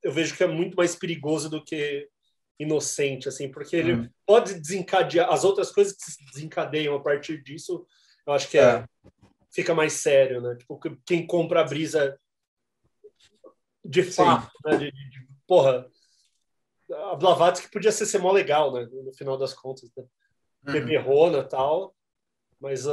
eu vejo que é muito mais perigoso do que inocente, assim, porque ele pode desencadear, as outras coisas que se desencadeiam a partir disso, eu acho que fica mais sério, né? Tipo, quem compra a brisa de fato, né? Porra, a Blavatsky podia ser mó legal, né? No final das contas, né? Beberrona e tal, mas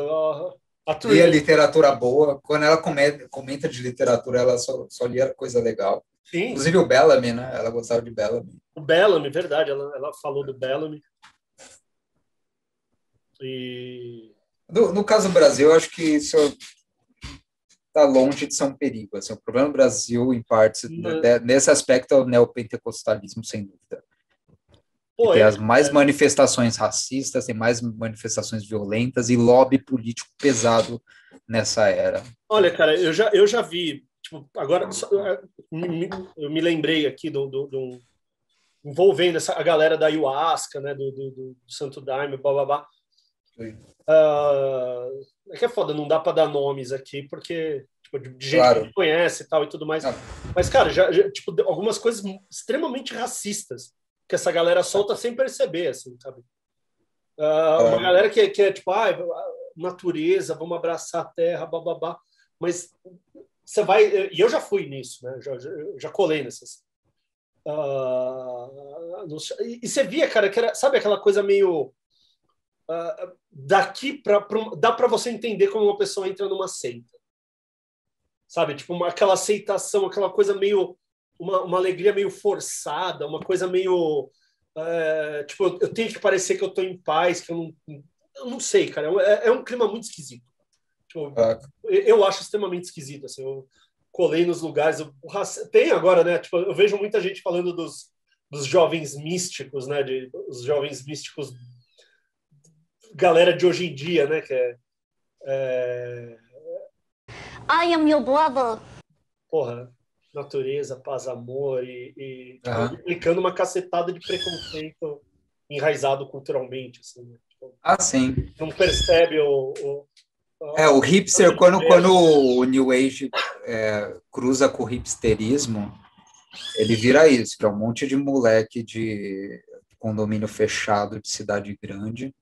e a literatura boa, quando ela comenta de literatura, ela só lia coisa legal. Sim. Inclusive o Bellamy, né? Ela gostava de Bellamy. O Bellamy, verdade, ela falou do Bellamy. E... No caso do Brasil, eu acho que isso está longe de ser um perigo. Assim, o problema do Brasil, em parte, nesse aspecto, é o neopentecostalismo, sem dúvida. Tem as mais manifestações racistas, tem mais manifestações violentas e lobby político pesado nessa era. Olha, cara, eu já vi, tipo, agora eu me lembrei aqui envolvendo a galera da Ayahuasca, né, do Santo Daime, blá. É que é foda, não dá para dar nomes aqui, porque tipo, de gente que a gente conhece e tal e tudo mais. Mas, cara, já, tipo, algumas coisas extremamente racistas que essa galera solta sem perceber, assim, sabe? Uma galera que é tipo, natureza, vamos abraçar a terra, bababá. Mas você vai... E eu já fui nisso, né? Já colei nessas. E você via, cara, que era, sabe aquela coisa meio... daqui dá para você entender como uma pessoa entra numa seita. Sabe? Tipo, aquela aceitação, aquela coisa meio... Uma alegria meio forçada, uma coisa meio... tipo, eu tenho que parecer que eu estou em paz, que eu não sei, cara. É um clima muito esquisito. Tipo, eu acho extremamente esquisito. Assim, eu colei nos lugares... Tem agora, né? Tipo, eu vejo muita gente falando dos jovens místicos, né? Os jovens místicos... Galera de hoje em dia, né? Que I am your brother. Porra. natureza, paz, amor e Aham. aplicando uma cacetada de preconceito enraizado culturalmente, assim, né? Tipo, Sim. não percebe O hipster, quando o New Age cruza com o hipsterismo, ele vira isso, que é um monte de moleque de condomínio fechado de cidade grande.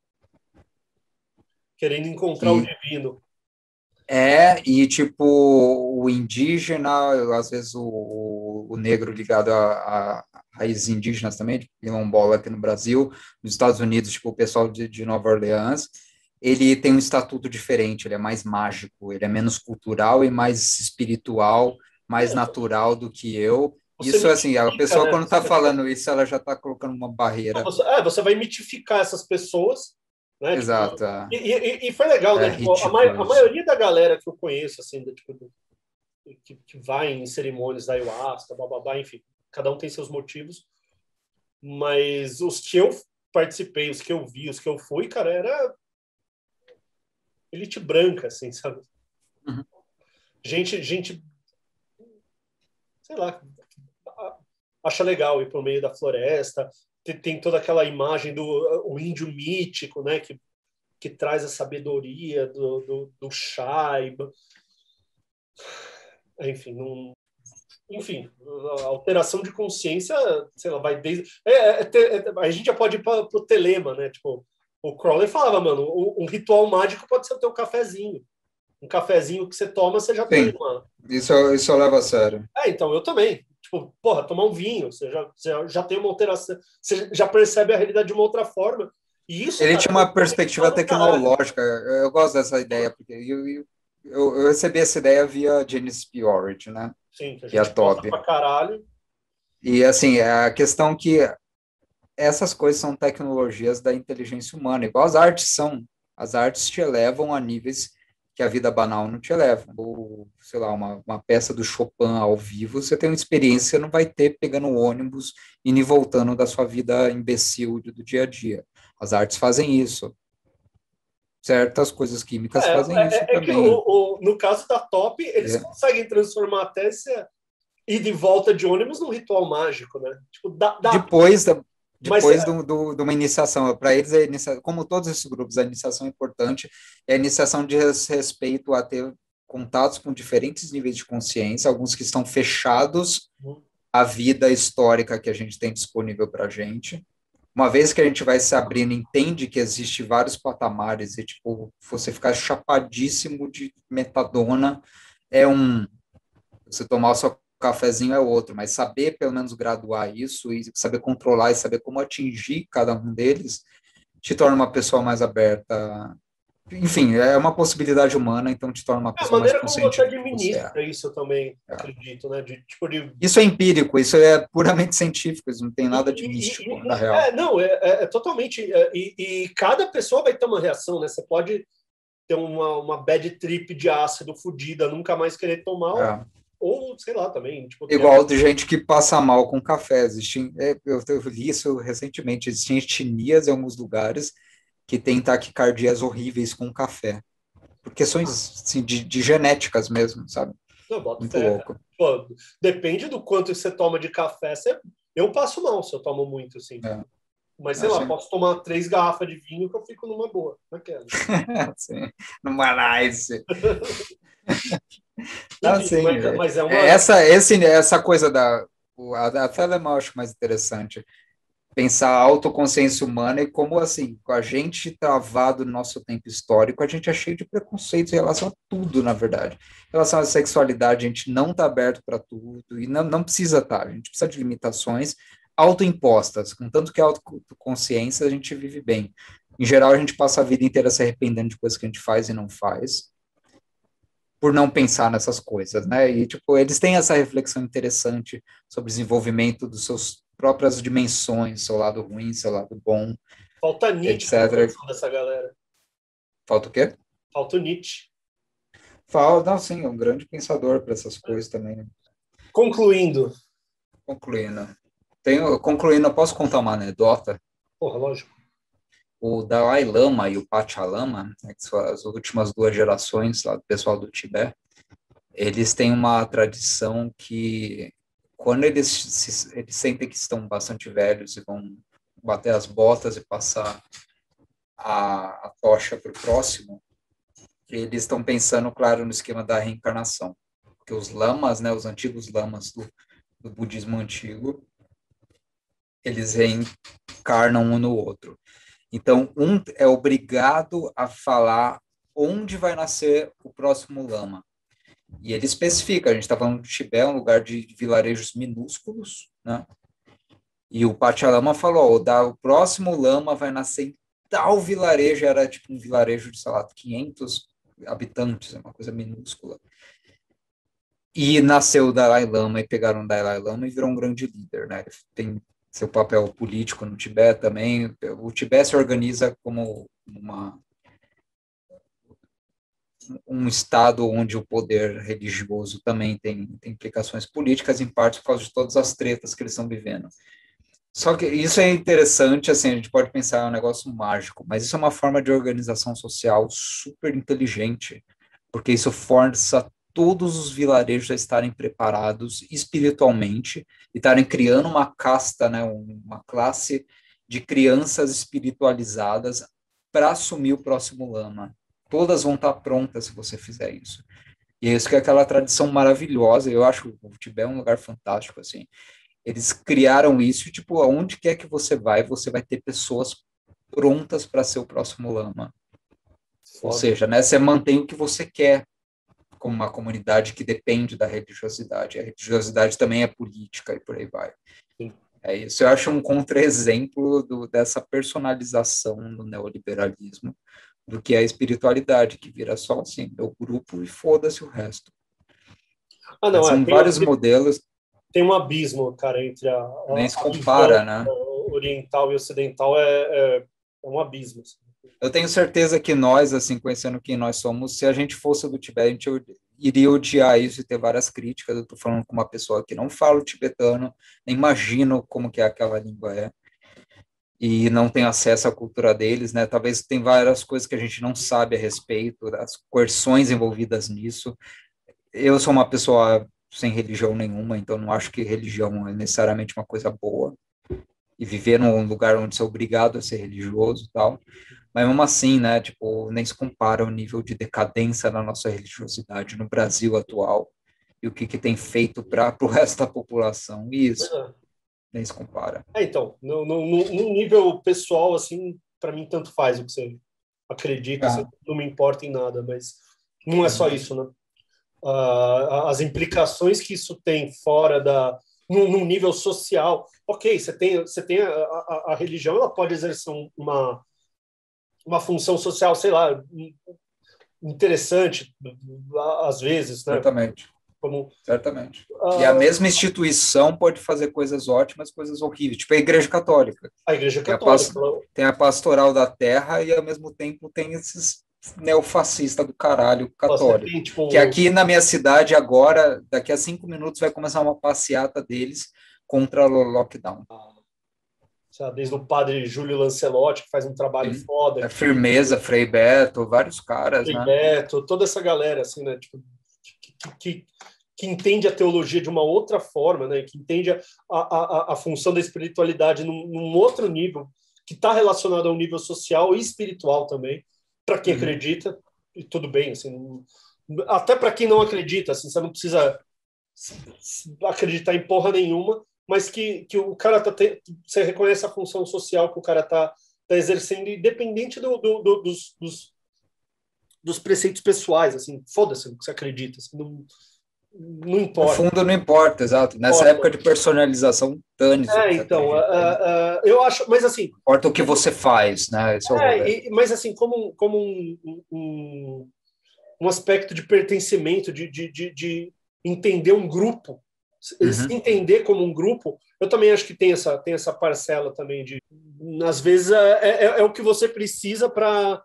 querendo encontrar o divino. E tipo, o indígena, às vezes o negro ligado a raízes indígenas também, tipo, quilombola aqui no Brasil, nos Estados Unidos, tipo, o pessoal de Nova Orleans, ele tem um estatuto diferente, ele é mais mágico, ele é menos cultural e mais espiritual, mais natural do que eu. Você Isso, assim, a mitifica, pessoa né? quando está falando isso, ela já está colocando uma barreira. Você vai mitificar essas pessoas, né? Exato. Tipo, e foi legal, né? Tipo, a maioria da galera que eu conheço, assim, que vai em cerimônias da ayahuasca, bababá, enfim, cada um tem seus motivos, mas os que eu participei, os que eu vi, os que eu fui, cara, era elite branca, assim, sabe? Uhum. Gente, sei lá, acha legal ir pro meio da floresta, tem toda aquela imagem do o índio mítico, né, que traz a sabedoria do chá, enfim, enfim, a alteração de consciência, sei lá, vai desde... a gente já pode ir para o telema, né? Tipo, o Crowley falava, mano, um ritual mágico pode ser o teu cafezinho. Um cafezinho que você toma, você já tem uma... Isso eu levo a sério. Então, eu também. Tipo, porra, tomar um vinho, você já tem uma alteração, você já percebe a realidade de uma outra forma. E isso, Ele cara, tinha uma perspectiva tecnológica, eu gosto dessa ideia, porque eu recebi essa ideia via Genesis P. Orridge, né? Sim, que a que é gente top. gosta pra caralho. E, assim, a questão que essas coisas são tecnologias da inteligência humana, igual as artes são. As artes te elevam a níveis que a vida banal não te eleva. Ou, sei lá, uma peça do Chopin ao vivo, você tem uma experiência, não vai ter pegando o ônibus, indo e voltando da sua vida imbecil do dia a dia. As artes fazem isso. Certas coisas químicas fazem isso Que também. no caso da Top, eles conseguem transformar até esse ida e volta de ônibus num ritual mágico, né? Tipo, Depois de uma iniciação, para eles, como todos esses grupos, a iniciação é importante, a iniciação diz respeito a ter contatos com diferentes níveis de consciência, alguns que estão fechados à vida histórica que a gente tem disponível para a gente. Uma vez que a gente vai se abrindo, entende que existe vários patamares e, tipo, você ficar chapadíssimo de metadona você tomar o seu cafezinho é outro, mas saber pelo menos graduar isso e saber controlar e saber como atingir cada um deles te torna uma pessoa mais aberta. Enfim, é uma possibilidade humana, então te torna uma pessoa mais consciente. A maneira como você administra isso eu também acredito, né? Isso é empírico, isso é puramente científico, isso não tem nada de místico, na real. É totalmente. E cada pessoa vai ter uma reação, né? Você pode ter uma bad trip de ácido fodida, nunca mais querer tomar, ou sei lá também. Tipo, igual de gente que passa mal com café. Eu li isso recentemente, existem etnias em alguns lugares que tem taquicardias horríveis com café. Por questões assim, de genéticas mesmo, sabe? Muito louco. Pô, depende do quanto você toma de café. Eu passo mal se eu tomo muito, assim. Mas, sei lá, posso tomar 3 garrafas de vinho que eu fico numa boa. Naquela. Sim, numa nice. Enfim, mas é uma... Essa coisa a Telema eu acho mais interessante. Pensar a autoconsciência humana e como, assim, com a gente travado no nosso tempo histórico, a gente é cheio de preconceitos em relação a tudo, na verdade. Em relação à sexualidade, a gente não está aberto para tudo e não precisa estar. A gente precisa de limitações autoimpostas. Contanto que a autoconsciência, a gente vive bem. Em geral, a gente passa a vida inteira se arrependendo de coisas que a gente faz e não faz, por não pensar nessas coisas, né? E, tipo, eles têm essa reflexão interessante sobre o desenvolvimento dos seus próprias dimensões, seu lado ruim, seu lado bom. Falta Nietzsche dessa galera. Falta o quê? Falta o Nietzsche. Falta, não, sim, é um grande pensador para essas coisas também. Né? Concluindo, eu posso contar uma anedota? Porra, lógico. O Dalai Lama e o Pachalama, né, que são as últimas 2 gerações lá do pessoal do Tibete, eles têm uma tradição que, quando eles sentem que estão bastante velhos e vão bater as botas e passar a tocha para o próximo, eles estão pensando, claro, no esquema da reencarnação. Porque os lamas, né, os antigos lamas do budismo antigo, eles reencarnam um no outro. Então, um é obrigado a falar onde vai nascer o próximo lama. E ele especifica, a gente está falando de Tibete, um lugar de vilarejos minúsculos, né? E o Pachalama falou, o próximo lama vai nascer em tal vilarejo, era tipo um vilarejo de, sei lá, 500 habitantes, é uma coisa minúscula. E nasceu o Dalai Lama, e pegaram o Dalai Lama e virou um grande líder, né? Ele tem seu papel político no Tibete também. O Tibete se organiza como um estado onde o poder religioso também tem implicações políticas, em parte por causa de todas as tretas que eles estão vivendo. Só que isso é interessante, assim, a gente pode pensar é um negócio mágico, mas isso é uma forma de organização social super inteligente, porque isso força todos os vilarejos a estarem preparados espiritualmente e estarem criando uma casta, né, uma classe de crianças espiritualizadas para assumir o próximo lama. Todas vão estar prontas se você fizer isso. E é isso que é aquela tradição maravilhosa. Eu acho que o Tibete é um lugar fantástico, assim. Eles criaram isso e, tipo, aonde quer que você vai ter pessoas prontas para ser o próximo lama. Foda. Ou seja, né, você mantém o que você quer como uma comunidade que depende da religiosidade. A religiosidade também é política e por aí vai. Sim. É isso. Eu acho um contra-exemplo dessa personalização do neoliberalismo do que é a espiritualidade, que vira só assim, meu grupo e foda-se o resto. Não, são vários modelos. Tem um abismo, cara, entre nem se compara, né? Oriental e ocidental é um abismo. Assim. Eu tenho certeza que nós, assim, conhecendo quem nós somos, se a gente fosse do Tibete, a gente iria odiar isso e ter várias críticas. Eu tô falando com uma pessoa que não fala o tibetano, nem imagino como que aquela língua é. E não tem acesso à cultura deles, né? Talvez tem várias coisas que a gente não sabe a respeito, das coerções envolvidas nisso. Eu sou uma pessoa sem religião nenhuma, então não acho que religião é necessariamente uma coisa boa. E viver num lugar onde você é obrigado a ser religioso e tal. Mas mesmo assim, né? Tipo, nem se compara o nível de decadência na nossa religiosidade no Brasil atual e o que tem feito para o resto da população. Isso. Nem se compara. Então, no nível pessoal, assim, para mim tanto faz o que você acredita, assim, não me importa em nada, mas não é só isso, né? As implicações que isso tem fora num nível social, ok, você tem a religião, ela pode exercer uma função social, sei lá, interessante, às vezes, né? Certamente. Certamente. E a mesma instituição pode fazer coisas ótimas, coisas horríveis. Tipo a Igreja Católica. A Igreja Católica. Tem a pastoral da terra e, ao mesmo tempo, tem esses neofascistas do caralho católico. Tem, tipo, que aqui na minha cidade, agora, daqui a 5 minutos, vai começar uma passeata deles contra o lockdown. Desde o padre Júlio Lancelotti, que faz um trabalho foda. Firmeza, Frei Beto, vários caras, Frei Beto, toda essa galera, assim, né? Tipo, que entende a teologia de uma outra forma, né? Que entende a função da espiritualidade num outro nível, que está relacionado a um nível social e espiritual também, para quem acredita, e tudo bem, assim, até para quem não acredita, assim, você não precisa acreditar em porra nenhuma, mas que o cara você reconhece a função social que o cara tá exercendo, independente dos preceitos pessoais, assim, foda-se o que você acredita, assim, não importa. No fundo não importa, exato. Nessa época de personalização, dane-se. Então, eu acho, mas assim... Importa o que você faz, né? Esse mas assim, como um aspecto de pertencimento, de entender um grupo, se entender como um grupo, eu também acho que tem essa parcela também de... Às vezes é o que você precisa para...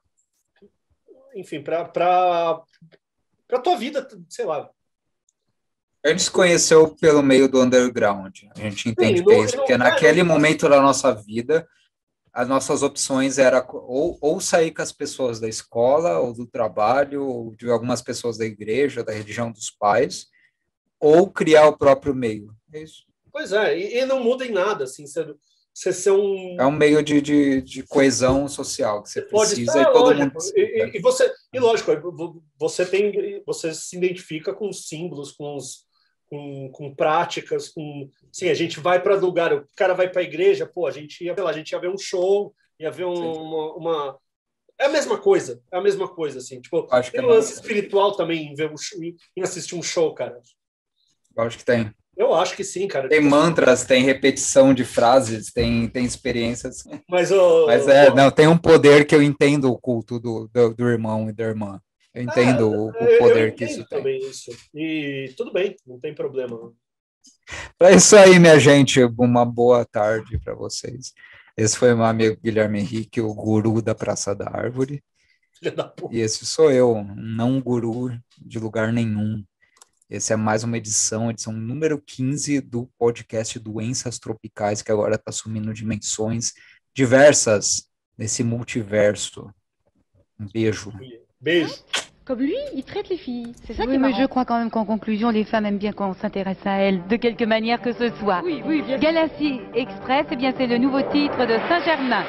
Enfim, para tua vida, sei lá. A gente se conheceu pelo meio do underground. A gente entende que é isso, porque naquele momento da nossa vida, as nossas opções era ou sair com as pessoas da escola, ou do trabalho, ou de algumas pessoas da igreja, da religião dos pais, ou criar o próprio meio. É isso. Pois é, e não muda em nada, assim, você ser um... É um meio de coesão social que você precisa pode, e todo lógico. mundo... E lógico, você se identifica com símbolos, com práticas, sim, a gente vai para lugar, o cara vai para a igreja, pô, a gente ia ver um show, ia ver uma é a mesma coisa, assim, tipo, Acho que tem um lance espiritual também em assistir um show, cara. Acho que tem. Eu acho que sim, cara. Tem mantras, tem repetição de frases, tem experiências. Mas não, tem um poder que eu entendo o culto do irmão e da irmã. Eu entendo o poder que isso tem. Também isso. E tudo bem, não tem problema. É isso aí, minha gente. Uma boa tarde para vocês. Esse foi meu amigo Guilherme Henrique, o guru da Praça da Árvore. Filha da puta. E esse sou eu, não guru de lugar nenhum. Essa é mais uma edição número 15 do podcast Doenças Tropicais, que agora está assumindo dimensões diversas nesse multiverso. Um beijo. Beijo. Comme lui, il traite les filles. C'est ça qui Oui, est mais marrant. je crois quand même qu'en conclusion, les femmes aiment bien quand on s'intéresse à elles, de quelque manière que ce soit. Oui, bien sûr. Galaxy Express, eh bien, c'est le nouveau titre de Saint-Germain.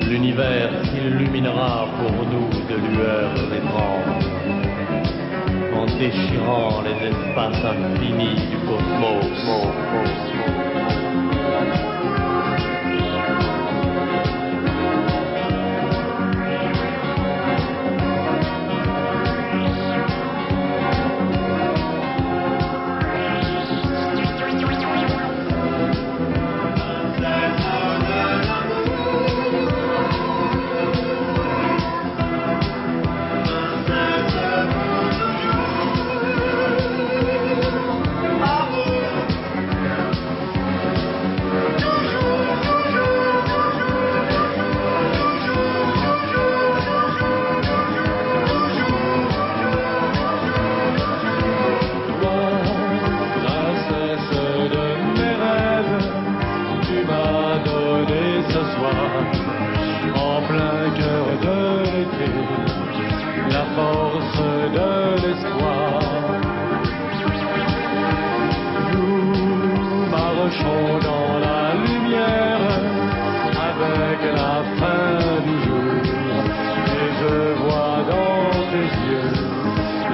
L'univers s'illuminera pour nous de lueurs étranges, en déchirant les espaces infinis du cosmos.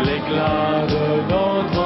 L'éclat de notre